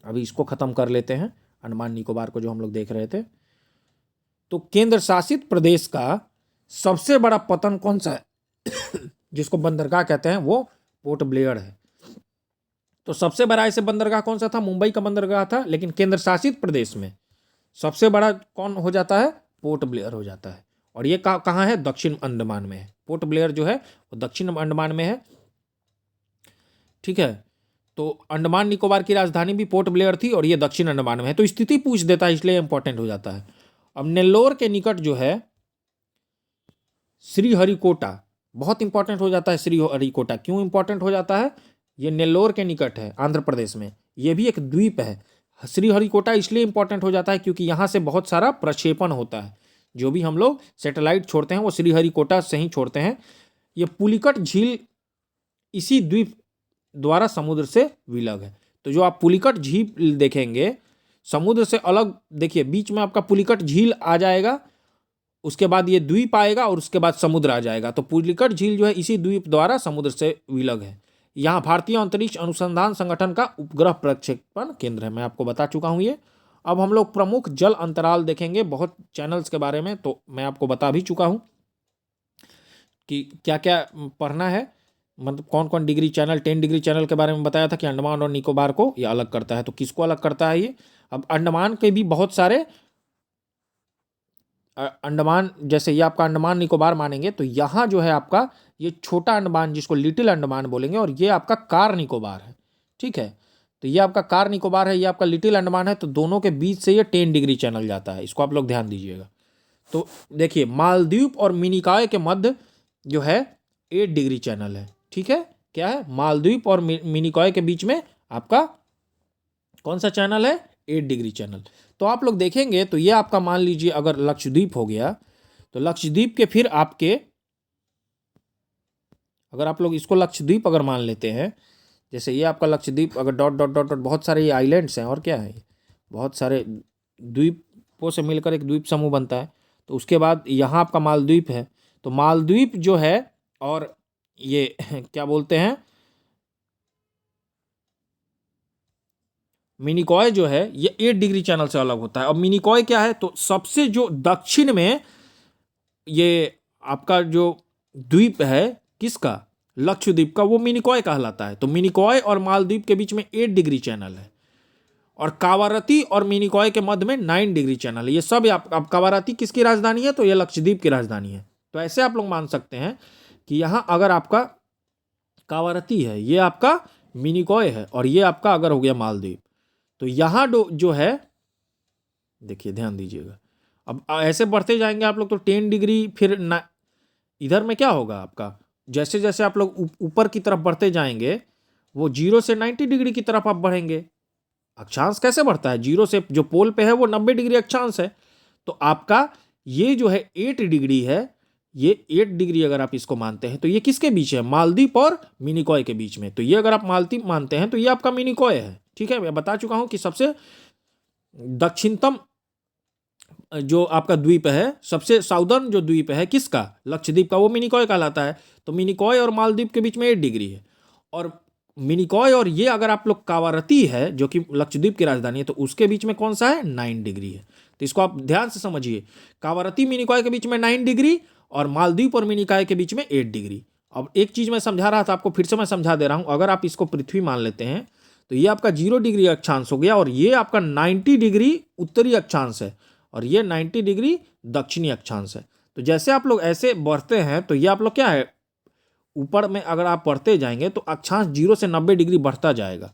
अभी इसको खत्म कर लेते हैं, अंडमान निकोबार को जो हम लोग देख रहे थे। तो केंद्र शासित प्रदेश का सबसे बड़ा पतन कौन सा है जिसको बंदरगाह कहते हैं, वो पोर्ट ब्लेयर है। तो सबसे बड़ा ऐसे बंदरगाह कौन सा था, मुंबई का बंदरगाह था। लेकिन केंद्र शासित प्रदेश में सबसे बड़ा कौन हो जाता है, पोर्ट ब्लेयर हो जाता है। और ये कहाँ है, दक्षिण अंडमान में है। पोर्ट ब्लेयर जो है वो दक्षिण अंडमान में है, ठीक है। तो अंडमान निकोबार की राजधानी भी पोर्ट ब्लेयर थी और ये दक्षिण अंडमान में है। तो स्थिति पूछ देता है, इसलिए इंपॉर्टेंट हो जाता है। अब नेल्लोर के निकट जो है श्रीहरिकोटा, बहुत इंपॉर्टेंट हो जाता है श्रीहरिकोटा। क्यों इंपॉर्टेंट हो जाता है, ये नेल्लोर के निकट है आंध्र प्रदेश में, ये भी एक द्वीप है। श्रीहरिकोटा इसलिए इंपॉर्टेंट हो जाता है क्योंकि यहाँ से बहुत सारा प्रक्षेपण होता है। जो भी हम लोग सैटेलाइट छोड़ते हैं वो श्रीहरिकोटा से ही छोड़ते हैं। ये पुलिकट झील इसी द्वीप द्वारा समुद्र से विलग है। तो जो आप पुलिकट झील देखेंगे समुद्र से अलग, देखिए बीच में आपका पुलिकट झील आ जाएगा, उसके बाद ये द्वीप आएगा और उसके बाद समुद्र आ जाएगा। तो पुलिकट झील जो है इसी द्वीप द्वारा समुद्र से विलग है। यहाँ भारतीय अंतरिक्ष अनुसंधान संगठन का उपग्रह प्रक्षेपण केंद्र है, मैं आपको बता चुका हूँ ये। अब हम लोग प्रमुख जल अंतराल देखेंगे, बहुत चैनल्स के बारे में तो मैं आपको बता भी चुका हूँ कि क्या क्या पढ़ना है, मतलब कौन कौन डिग्री चैनल, 10 डिग्री चैनल के बारे में बताया था कि अंडमान और निकोबार को ये अलग करता है। तो किसको अलग करता है ये, अब अंडमान के भी बहुत सारे अंडमान, जैसे ये आपका अंडमान निकोबार मानेंगे तो यहाँ जो है आपका ये छोटा अंडमान जिसको लिटिल अंडमान बोलेंगे, और ये आपका कार निकोबार है, ठीक है। तो ये आपका कार निकोबार है, ये आपका लिटिल अंडमान है। तो दोनों के बीच से ये 10 डिग्री चैनल जाता है, इसको आप लोग ध्यान दीजिएगा। तो देखिए मालदीव और मिनिकॉय के मध्य जो है 8 डिग्री चैनल है, ठीक है। क्या है, मालदीव और मिनिकॉय के बीच में आपका कौन सा चैनल है, 8 डिग्री चैनल। तो आप लोग देखेंगे तो ये आपका मान लीजिए अगर लक्षद्वीप हो गया, तो लक्षद्वीप के फिर आपके, अगर आप लोग इसको लक्षद्वीप अगर मान लेते हैं, जैसे ये आपका लक्षद्वीप, अगर डॉट डॉट डॉट डॉट बहुत सारे ये आइलैंड्स हैं और क्या है, बहुत सारे द्वीपों से मिलकर एक द्वीप समूह बनता है। तो उसके बाद यहाँ आपका मालद्वीप है, तो मालद्वीप जो है और ये क्या बोलते हैं, मिनिकॉय जो है ये 8 डिग्री चैनल से अलग होता है। अब मिनिकॉय क्या है, तो सबसे जो दक्षिण में ये आपका जो द्वीप है किसका, लक्षद्वीप का, वो मिनिकॉय कहलाता है। तो मिनिकॉय और मालदीव के बीच में 8 डिग्री चैनल है, और कावारती और मिनिकॉय के मध्य में 9 डिग्री चैनल है। ये सब आप कावारती किसकी राजधानी है, तो ये लक्षद्वीप की राजधानी है। तो ऐसे आप लोग मान सकते हैं कि यहाँ अगर आपका कावारती है, ये आपका मिनिकॉय है, और ये आपका अगर हो गया मालदीव, तो यहाँ जो है, देखिए ध्यान दीजिएगा, अब ऐसे बढ़ते जाएंगे आप लोग तो 10 डिग्री, फिर इधर में क्या होगा आपका, जैसे जैसे आप लोग ऊपर की तरफ बढ़ते जाएंगे, वो 0 से 90 डिग्री की तरफ आप बढ़ेंगे। अक्षांश कैसे बढ़ता है, 0 से जो पोल पे है वो 90 डिग्री अक्षांश है। तो आपका ये जो है 8 डिग्री है, ये 8 डिग्री अगर आप इसको मानते हैं, तो ये किसके बीच है, मालदीव और मिनिकॉय के बीच में। तो ये अगर आप मालदीव मानते हैं तो ये आपका मिनिकॉय है। ठीक है, मैं बता चुका हूं कि सबसे दक्षिणतम जो आपका द्वीप है, सबसे साउदर्न जो द्वीप है किसका, लक्षद्वीप का, वो मिनिकॉय कहलाता है। तो मिनिकॉय और मालदीव के बीच में 8 डिग्री है। और मिनिकॉय और ये अगर आप लोग कावारती है जो कि लक्षद्वीप की राजधानी है, तो उसके बीच में कौन सा है, 9 डिग्री है। तो इसको आप ध्यान से समझिए, कावारती मिनिकॉय के बीच में 9 डिग्री और मालदीव और मिनिकॉय के बीच में 8 डिग्री। अब एक चीज मैं समझा रहा था आपको, फिर से मैं समझा दे रहा हूं। अगर आप इसको पृथ्वी मान लेते हैं तो ये आपका 0 डिग्री अक्षांश हो गया, और ये आपका 90 डिग्री उत्तरी अक्षांश है, और ये 90 डिग्री दक्षिणी अक्षांश है। तो जैसे आप लोग ऐसे बढ़ते हैं तो ये आप लोग क्या है, ऊपर में अगर आप बढ़ते जाएंगे तो अक्षांश 0 से 90 डिग्री बढ़ता जाएगा।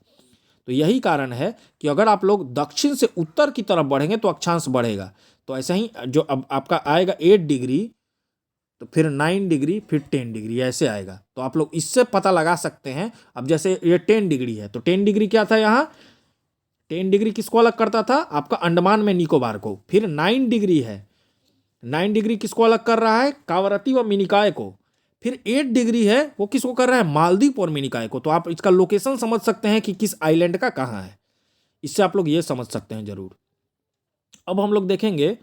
तो यही कारण है कि अगर आप लोग दक्षिण से उत्तर की तरफ बढ़ेंगे तो अक्षांश बढ़ेगा। तो ऐसा ही जो अब आपका आएगा 8 डिग्री, तो फिर 9 डिग्री, फिर 10 डिग्री, ऐसे आएगा। तो आप लोग इससे पता लगा सकते हैं। अब जैसे ये 10 डिग्री है, तो 10 डिग्री क्या था, यहाँ 10 डिग्री किसको अलग करता था, आपका अंडमान में निकोबार को। फिर 9 डिग्री है, 9 डिग्री किसको अलग कर रहा है, कावारती व मिनिकॉय को। फिर 8 डिग्री है, वो किसको कर रहा है, मालदीव और मिनिकॉय को। तो आप इसका लोकेशन समझ सकते हैं कि किस आइलैंड का कहाँ है, इससे आप लोग ये समझ सकते हैं जरूर। अब हम लोग देखेंगे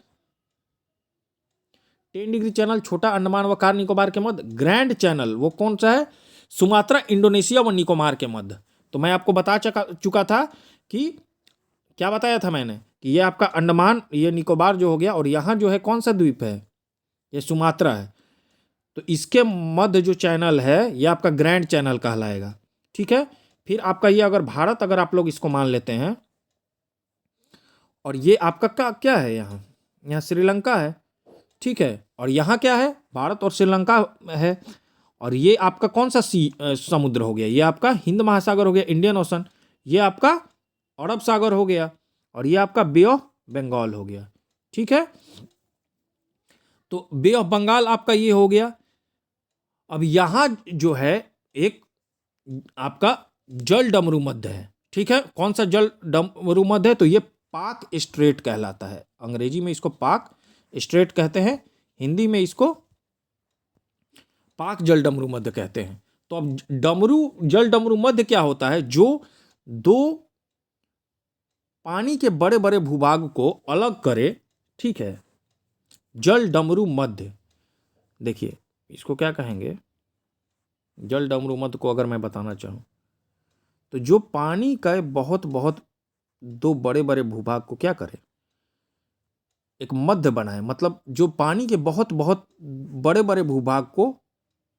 10 डिग्री चैनल छोटा अंडमान व कार निकोबार के मध्य। ग्रैंड चैनल वो कौन सा है, सुमात्रा, इंडोनेशिया व निकोबार के मध्य। तो मैं आपको बता चुका था कि क्या बताया था मैंने, कि ये आपका अंडमान, ये निकोबार जो हो गया, और यहाँ जो है कौन सा द्वीप है, ये सुमात्रा है। तो इसके मध्य जो चैनल है ये आपका ग्रैंड चैनल कहलाएगा। ठीक है, फिर आपका ये अगर भारत अगर आप लोग इसको मान लेते हैं, और ये आपका क्या है, यहाँ श्रीलंका है। ठीक है, और यहाँ क्या है, भारत और श्रीलंका है। और ये आपका कौन सा समुद्र हो गया, ये आपका हिंद महासागर हो गया, इंडियन ओशन। ये आपका अरब सागर हो गया, और ये आपका बे ऑफ बंगाल हो गया। ठीक है, तो बे ऑफ बंगाल आपका ये हो गया। अब यहां जो है एक आपका जल डमरू मध्य है। ठीक है, कौन सा जल डमरू मध्य है, तो ये पाक स्ट्रेट कहलाता है। अंग्रेजी में इसको पाक स्ट्रेट कहते हैं, हिंदी में इसको पाक जल डमरू मध्य कहते हैं। तो अब जल डमरू मध्य क्या होता है, जो दो पानी के बड़े बड़े भूभाग को अलग करे। ठीक है, जल डमरू मध्य, देखिए इसको क्या कहेंगे, जल डमरू मध्य को अगर मैं बताना चाहूं तो जो पानी का बहुत बहुत दो बड़े बड़े भूभाग को क्या करे, एक मध्य बनाए, मतलब जो पानी के बहुत बहुत बड़े बड़े भूभाग को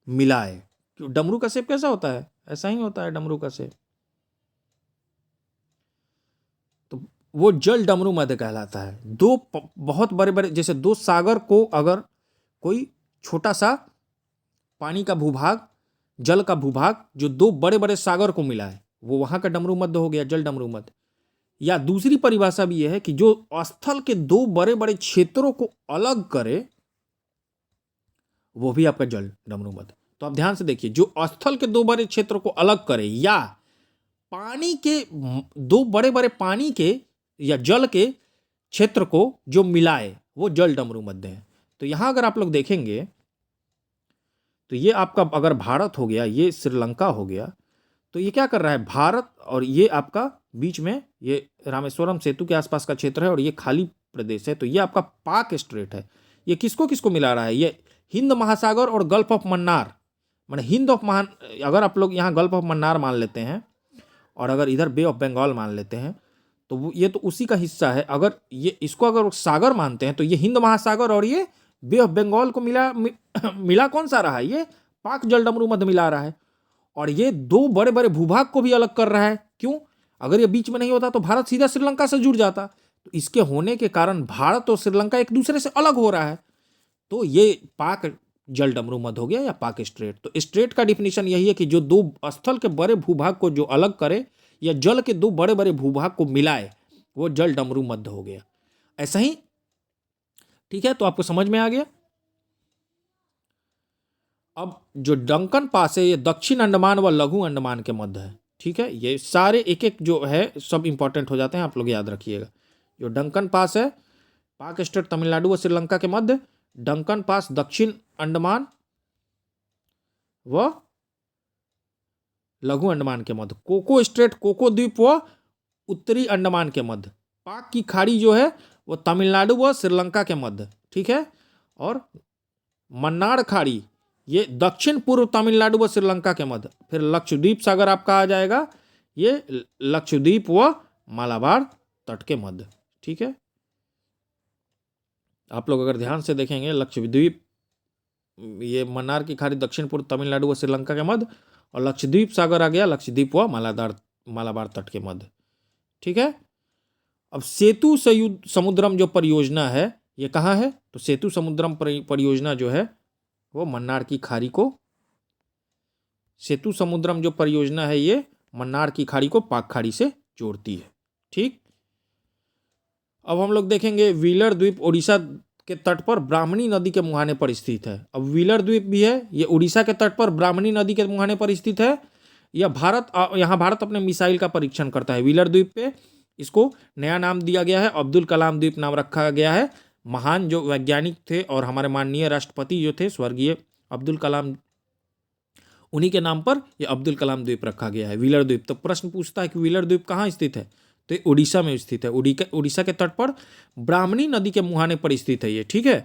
मिलाए। डमरू का शेप कैसा होता है, ऐसा ही होता है डमरू का शेप। तो वो जल डमरू मध्य कहलाता है। दो बहुत बड़े बड़े, जैसे दो सागर को अगर कोई छोटा सा पानी का भूभाग, जल का भूभाग जो दो बड़े बड़े सागर को मिलाए, वो वहां का डमरू मध्य हो गया, जल डमरू मध्य। या दूसरी परिभाषा भी यह है कि जो स्थल के दो बड़े बड़े क्षेत्रों को अलग करे, वो भी आपका जल डमरू मध्य। तो आप ध्यान से देखिए, जो स्थल के दो बड़े क्षेत्रों को अलग करे, या पानी के दो बड़े बड़े पानी के या जल के क्षेत्र को जो मिलाए वो जल डमरू मध्य है। तो यहां अगर आप लोग देखेंगे तो ये आपका अगर भारत हो गया, ये श्रीलंका हो गया, तो ये क्या कर रहा है, भारत और ये आपका बीच में ये रामेश्वरम सेतु के आसपास का क्षेत्र है और ये खाली प्रदेश है। तो ये आपका पाक स्ट्रेट है। ये किसको किसको मिला रहा है, ये हिंद महासागर और गल्फ ऑफ मन्नार, माने हिंद ऑफ महान, अगर आप लोग यहाँ गल्फ ऑफ मन्नार मान लेते हैं और अगर इधर बे ऑफ बंगाल मान लेते हैं तो ये तो उसी का हिस्सा है। अगर ये इसको अगर सागर मानते हैं तो ये हिंद महासागर और ये बे ऑफ बंगाल को मिला कौन सा रहा है, ये पाक जलडमरू मध्य मिला रहा है। और ये दो बड़े बड़े भूभाग को भी अलग कर रहा है। क्यों, अगर ये बीच में नहीं होता तो भारत सीधा श्रीलंका से जुड़ जाता। तो इसके होने के कारण भारत और श्रीलंका एक दूसरे से अलग हो रहा है। तो ये पाक जलडमरू मध्य हो गया या पाक स्ट्रेट। तो स्ट्रेट का डिफिनीशन यही है कि जो दो स्थल के बड़े भूभाग को जो अलग करे या जल के दो बड़े बड़े भूभाग को मिलाए वो जलडमरू मध्य हो गया। ऐसा ही, ठीक है, तो आपको समझ में आ गया। अब जो डंकन पास है ये दक्षिण अंडमान व लघु अंडमान के मध्य है। ठीक है, ये सारे एक एक जो है सब इंपॉर्टेंट हो जाते हैं, आप लोग याद रखिएगा। जो डंकन पास है पाक स्टेट तमिलनाडु व श्रीलंका के मध्य, डंकन पास दक्षिण अंडमान व लघु अंडमान के मध्य, कोको स्ट्रेट कोको द्वीप व उत्तरी अंडमान के मध्य, पाक की खाड़ी जो है वो तमिलनाडु व श्रीलंका के मध्य। ठीक है, और मन्नार खाड़ी ये दक्षिण पूर्व तमिलनाडु व श्रीलंका के मध्य। फिर लक्षद्वीप सागर आपका आ जाएगा, ये लक्षद्वीप व मालाबार तट के मध्य। ठीक है, आप लोग अगर ध्यान से देखेंगे लक्षद्वीप, ये मन्नार की खाड़ी दक्षिण पूर्व तमिलनाडु व श्रीलंका के मध्य, और लक्षद्वीप सागर आ गया लक्षद्वीप व मालाबार तट के मध्य। ठीक है, अब सेतु समुद्रम जो परियोजना है ये कहाँ है, तो सेतु समुद्रम परियोजना जो है वो मन्नार की खाड़ी को, सेतु समुद्रम जो परियोजना है ये मन्नार की खाड़ी को पाक खाड़ी से जोड़ती है। ठीक, अब हम लोग देखेंगे व्हीलर द्वीप उड़ीसा के तट पर ब्राह्मणी नदी के मुहाने पर स्थित है। अब व्हीलर द्वीप भी है, ये उड़ीसा के तट पर ब्राह्मणी नदी के मुहाने पर स्थित है। यहाँ भारत अपने मिसाइल का परीक्षण करता है व्हीलर द्वीप पे। इसको नया नाम दिया गया है, अब्दुल कलाम द्वीप नाम रखा गया है। महान जो वैज्ञानिक थे और हमारे माननीय राष्ट्रपति जो थे स्वर्गीय अब्दुल कलाम, उन्हीं के नाम पर यह अब्दुल कलाम द्वीप रखा गया है, व्हीलर द्वीप। तो प्रश्न पूछता है कि व्हीलर द्वीप कहाँ स्थित है, तो ये उड़ीसा में स्थित है। उड़ीसा के तट पर ब्राह्मणी नदी के मुहाने पर स्थित है ये। ठीक है,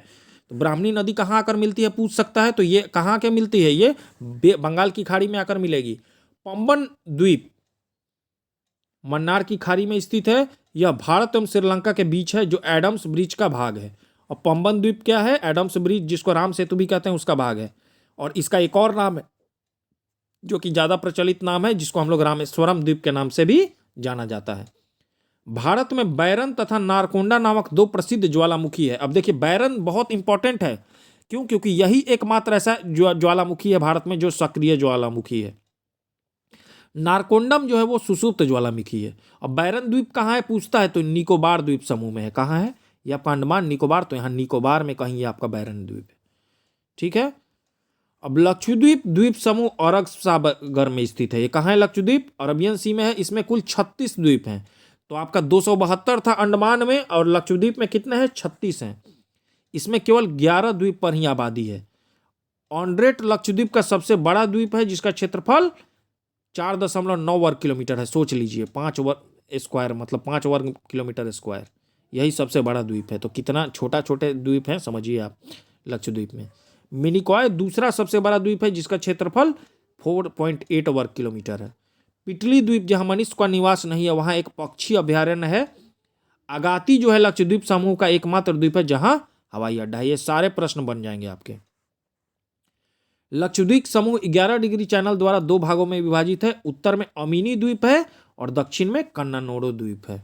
तो ब्राह्मणी नदी कहाँ आकर मिलती है पूछ सकता है, तो ये कहाँ के मिलती है, ये बंगाल की खाड़ी में आकर मिलेगी। पंबन द्वीप मन्नार की खाड़ी में स्थित है, यह भारत एवं श्रीलंका के बीच है, जो एडम्स ब्रिज का भाग है। और पंबन द्वीप क्या है, एडम्स ब्रिज जिसको राम सेतु भी कहते हैं उसका भाग है। और इसका एक और नाम है जो कि ज्यादा प्रचलित नाम है, जिसको हम लोग रामेश्वरम द्वीप के नाम से भी जाना जाता है। भारत में बैरन तथा नारकोंडा नामक दो प्रसिद्ध ज्वालामुखी है। अब देखिए बैरन बहुत इंपॉर्टेंट है, क्यों, क्योंकि यही एकमात्र ऐसा ज्वालामुखी है भारत में जो सक्रिय ज्वालामुखी है। नारकोंडम जो है वो सुषुप्त ज्वालामुखी है। अब बैरन द्वीप कहाँ है पूछता है, तो निकोबार द्वीप समूह में है। कहाँ है, या आपका अंडमान निकोबार, तो यहाँ निकोबार में कहीं आपका बैरन द्वीप है। ठीक है, अब लक्षद्वीप द्वीप समूह अरब सागर में स्थित है। ये कहाँ है लक्षद्वीप, अरबियन सी में है। इसमें कुल 36 द्वीप हैं। तो आपका 272 था अंडमान में, और लक्षद्वीप में कितने हैं, 36 हैं। इसमें केवल 11 द्वीप पर ही आबादी है। ऑन्ड्रेट लक्षद्वीप का सबसे बड़ा द्वीप है, जिसका क्षेत्रफल 4.9 वर्ग किलोमीटर है। सोच लीजिए 5 वर्ग स्क्वायर, मतलब 5 वर्ग किलोमीटर स्क्वायर, यही सबसे बड़ा द्वीप है। तो कितना छोटा छोटे द्वीप हैं समझिए आप लक्षद्वीप में। मिनिकॉय दूसरा सबसे बड़ा द्वीप है, जिसका क्षेत्रफल 4.8 वर्ग किलोमीटर है। पिटली द्वीप जहां मनुष्य का निवास नहीं है, वहां एक पक्षी अभ्यारण्य है। अगाती जो है लक्षद्वीप समूह का एकमात्र द्वीप है जहां हवाई अड्डा है। ये सारे प्रश्न बन जाएंगे आपके। लक्षद्वीप समूह 11 डिग्री चैनल द्वारा दो भागों में विभाजित है। उत्तर में अमीनी द्वीप है और दक्षिण में कन्नानोडो द्वीप है।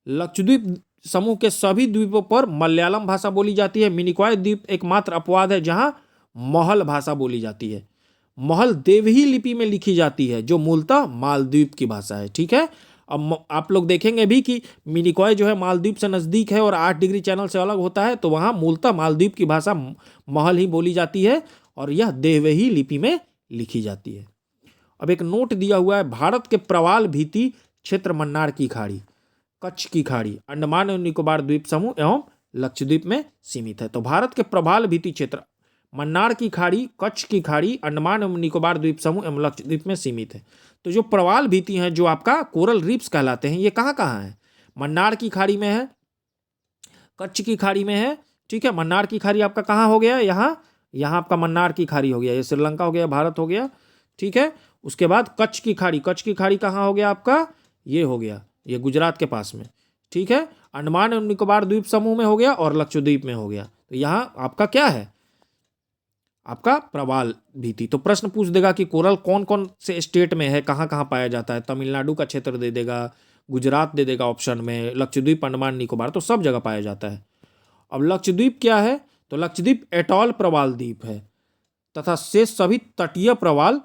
लक्षद्वीप समूह के सभी द्वीपों पर मलयालम भाषा बोली जाती है। मिनिकॉय द्वीप एकमात्र अपवाद है जहां महल भाषा बोली जाती है। महल देवही लिपि में लिखी जाती है, जो मूलतः मालदीव की भाषा है। ठीक है, अब आप लोग देखेंगे भी कि मिनिकॉय जो है मालदीव से नज़दीक है और 8 डिग्री चैनल से अलग होता है, तो वहाँ मूलतः मालदीव की भाषा महल ही बोली जाती है और यह देवही लिपि में लिखी जाती है। अब एक नोट दिया हुआ है, भारत के प्रवाल भीति क्षेत्र मन्नार की खाड़ी। कच्छ की खाड़ी अंडमान एवं निकोबार द्वीप समूह एवं लक्षद्वीप में सीमित है। तो भारत के प्रवाल भित्ति क्षेत्र मन्नार की खाड़ी, कच्छ की खाड़ी, अंडमान एवं निकोबार द्वीप समूह एवं लक्षद्वीप में सीमित है। तो जो प्रवाल भित्ति हैं, जो आपका कोरल रीफ्स कहलाते हैं, ये कहाँ कहाँ है? मन्नार की खाड़ी में है, कच्छ की खाड़ी में है, ठीक है। मन्नार की खाड़ी आपका कहाँ हो गया? यहाँ आपका मन्नार की खाड़ी हो गया, ये श्रीलंका हो गया, भारत हो गया, ठीक है। उसके बाद कच्छ की खाड़ी कहाँ हो गया आपका? ये हो गया, ये गुजरात के पास में, ठीक है। अंडमान एवं निकोबार द्वीप समूह में हो गया और लक्षद्वीप में हो गया। तो यहाँ आपका क्या है? आपका प्रवाल भित्ति। तो प्रश्न पूछ देगा कि कोरल कौन कौन से स्टेट में है, कहाँ कहाँ पाया जाता है। तमिलनाडु का क्षेत्र दे देगा, गुजरात दे देगा ऑप्शन में, लक्षद्वीप, अंडमान निकोबार, तो सब जगह पाया जाता है। अब लक्षद्वीप क्या है? तो लक्षद्वीप एटॉल प्रवाल द्वीप है तथा शेष सभी तटीय प्रवाल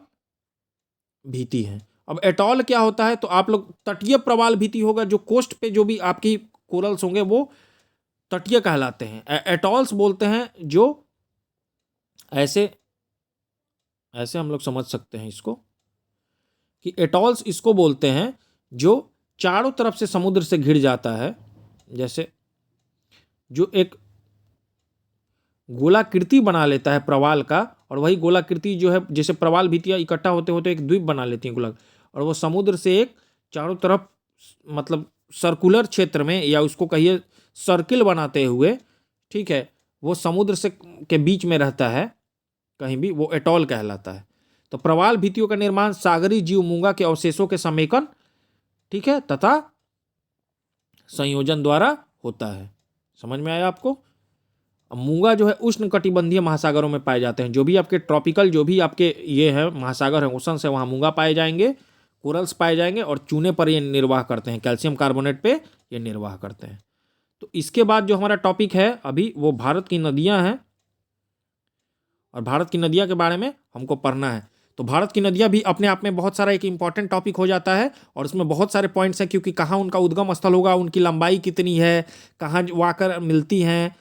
भित्ति है। अब एटॉल क्या होता है? तो आप लोग तटीय प्रवाल भित्ति होगा, जो कोस्ट पे जो भी आपकी कोरल्स होंगे वो तटीय कहलाते हैं। एटॉल्स बोलते हैं जो ऐसे हम लोग समझ सकते हैं इसको कि एटॉल्स इसको बोलते हैं जो चारों तरफ से समुद्र से घिर जाता है, जैसे जो एक गोलाकृति बना लेता है प्रवाल का, और वही गोलाकृति जो है, जैसे प्रवाल भित्तियां इकट्ठा होते होते एक द्वीप बना लेती हैं गोला, और वो समुद्र से एक चारों तरफ मतलब सर्कुलर क्षेत्र में, या उसको कहिए सर्किल बनाते हुए, ठीक है, वो समुद्र से के बीच में रहता है कहीं भी, वो एटॉल कहलाता है। तो प्रवाल भित्तियों का निर्माण सागरी जीव मूंगा के अवशेषों के समेकन, ठीक है, तथा संयोजन द्वारा होता है। समझ में आया आपको? मूंगा जो है उष्ण कटिबंधीय महासागरों में पाए जाते हैं। जो भी आपके ट्रॉपिकल, जो भी आपके ये है महासागर है, ओशन से, वहाँ मूंगा पाए जाएंगे, कोरल्स पाए जाएंगे, और चूने पर ये निर्वाह करते हैं, कैल्शियम कार्बोनेट पे ये निर्वाह करते हैं। तो इसके बाद जो हमारा टॉपिक है अभी, वो भारत की नदियाँ हैं, और भारत की नदियाँ के बारे में हमको पढ़ना है। तो भारत की नदियाँ भी अपने आप में बहुत सारा एक इंपॉर्टेंट टॉपिक हो जाता है, और उसमें बहुत सारे पॉइंट्स हैं, क्योंकि कहाँ उनका उद्गम स्थल होगा, उनकी लंबाई कितनी है, कहाँ आकर मिलती हैं,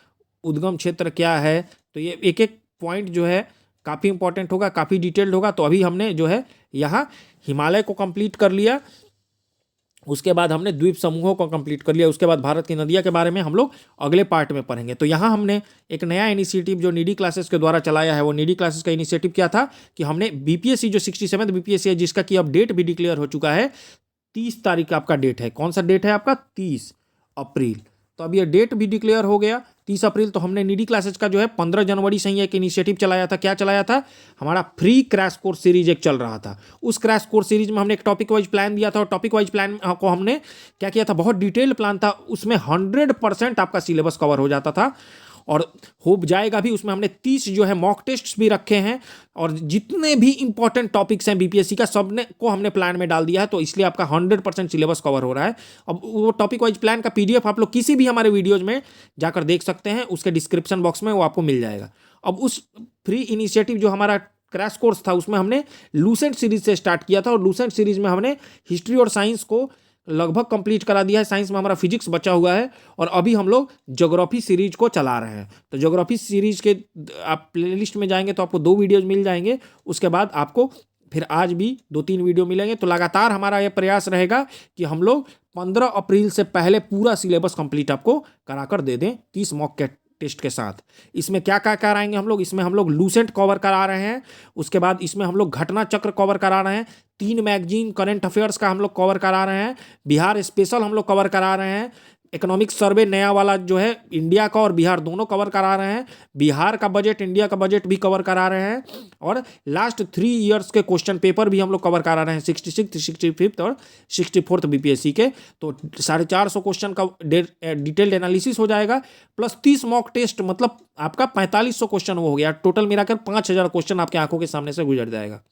उद्गम क्षेत्र क्या है। तो ये एक एक पॉइंट जो है काफ़ी इंपॉर्टेंट होगा, काफ़ी डिटेल्ड होगा। तो अभी हमने जो है यहाँ हिमालय को कंप्लीट कर लिया, उसके बाद हमने द्वीप समूहों को कंप्लीट कर लिया, उसके बाद भारत की नदियाँ के बारे में हम लोग अगले पार्ट में पढ़ेंगे। तो यहाँ हमने एक नया इनिशिएटिव जो नीडी क्लासेस के द्वारा चलाया है, वो नीडी क्लासेस का इनिशिएटिव क्या था कि हमने बीपीएससी जो 67th बीपीएससी है, जिसका कि अब डेट भी डिक्लेयर हो चुका है, 30 तारीख का आपका डेट है। कौन सा डेट है आपका? 30 अप्रैल। तो अब ये डेट भी डिक्लेयर हो गया 30 अप्रैल। तो हमने नीडी क्लासेस का जो है 15 जनवरी से ही एक इनिशिएटिव चलाया था। क्या चलाया था? हमारा फ्री क्रैश कोर्स सीरीज एक चल रहा था। उस क्रैश कोर्स सीरीज में हमने एक टॉपिक वाइज प्लान दिया था, और टॉपिक वाइज प्लान को हमने क्या किया था? बहुत डिटेल्ड प्लान था, उसमें 100% आपका सिलेबस कवर हो जाता था, और हो जाएगा भी। उसमें हमने 30 जो है मॉक टेस्ट्स भी रखे हैं, और जितने भी इंपॉर्टेंट टॉपिक्स हैं बीपीएससी का, सब ने को हमने प्लान में डाल दिया है। तो इसलिए आपका 100% सिलेबस कवर हो रहा है। अब वो टॉपिक वाइज प्लान का पीडीएफ आप लोग किसी भी हमारे वीडियोज में जाकर देख सकते हैं, उसके डिस्क्रिप्शन बॉक्स में वो आपको मिल जाएगा। अब उस फ्री इनिशिएटिव जो हमारा क्रैश कोर्स था, उसमें हमने लूसेंट सीरीज से स्टार्ट किया था, और लूसेंट सीरीज में हमने हिस्ट्री और साइंस को लगभग कंप्लीट करा दिया है। साइंस में हमारा फिजिक्स बचा हुआ है, और अभी हम लोग ज्योग्राफी सीरीज को चला रहे हैं। तो ज्योग्राफी सीरीज के आप प्लेलिस्ट में जाएंगे तो आपको 2 वीडियोज मिल जाएंगे, उसके बाद आपको फिर आज भी 2-3 वीडियो मिलेंगे। तो लगातार हमारा यह प्रयास रहेगा कि हम लोग 15 अप्रैल से पहले पूरा सिलेबस कंप्लीट आपको कराकर दे दें, 30 मॉक टेस्ट के साथ। इसमें क्या क्या कराएंगे हम लोग? इसमें हम लोग लूसेंट कवर करा रहे हैं, उसके बाद इसमें हम लोग घटना चक्र कवर करा रहे हैं, 3 मैगजीन करंट अफेयर्स का हम लोग कवर करा रहे हैं, बिहार स्पेशल हम लोग कवर करा रहे हैं, इकोनॉमिक सर्वे नया वाला जो है इंडिया का और बिहार दोनों कवर करा रहे हैं, बिहार का बजट, इंडिया का बजट भी कवर करा रहे हैं, और लास्ट 3 ईयर्स के क्वेश्चन पेपर भी हम लोग कवर करा रहे हैं, 66th, 65th और 64th बीपीएससी के। तो 450 क्वेश्चन का डिटेल्ड एनालिसिस हो जाएगा, प्लस 30 मॉक टेस्ट, मतलब आपका 4500 क्वेश्चन वो हो गया। टोटल मिलाकर 5000 क्वेश्चन आपके आंखों के सामने से गुजर जाएगा।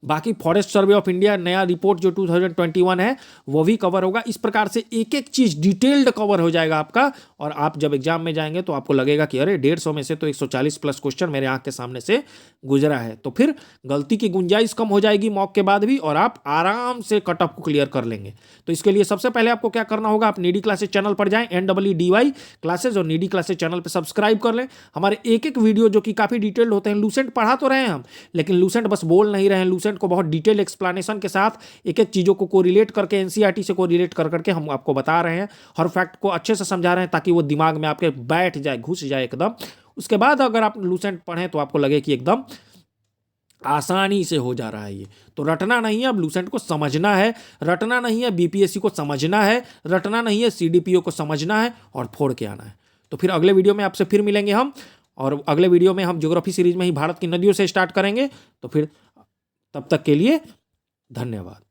बाकी फॉरेस्ट सर्वे ऑफ इंडिया नया रिपोर्ट जो 2021 है वो भी कवर होगा। इस प्रकार से एक एक चीज़ डिटेल्ड कवर हो जाएगा आपका, और आप जब एग्जाम में जाएंगे तो आपको लगेगा कि अरे 150 में से तो 140 प्लस क्वेश्चन मेरे आंख के सामने से गुजरा है। तो फिर गलती की गुंजाइश कम हो जाएगी मॉक के बाद भी, और आप आराम से कट ऑफ को क्लियर कर लेंगे। तो इसके लिए सबसे पहले आपको क्या करना होगा? आप नीडी क्लासेस चैनल पर जाएं, NEEDY क्लासेस, और नीडी क्लासेस चैनल पर सब्सक्राइब कर लें। हमारे एक एक वीडियो जो कि काफ़ी डिटेल्ड होते हैं, लूसेंट पढ़ा तो रहे हैं हम, लेकिन लूसेंट बस बोल नहीं रहे हैं, लूसेंट को बहुत डिटेल एक्सप्लेनेशन के साथ एक एक चीज़ों को कोरिलेट करके, एनसीईआरटी से कोरिलेट कर करके हम आपको बता रहे हैं, हर फैक्ट को अच्छे से समझा रहे हैं ताकि वो दिमाग में आपके बैठ जाए, घुस जाए एकदम। उसके बाद अगर आप लूसेंट पढ़ें तो आपको लगे कि एकदम आसानी से हो जा रहा है। ये तो रटना नहीं है, अब लूसेंट को समझना है, रटना नहीं है, बीपीएससी को समझना है, रटना नहीं है, सीडीपीओ को समझना है और फोड़ के आना है। तो फिर अगले वीडियो में आपसे फिर मिलेंगे हम, और अगले वीडियो में हम ज्योग्राफी सीरीज में ही भारत की नदियों से स्टार्ट करेंगे। तो फिर तब तक के लिए धन्यवाद।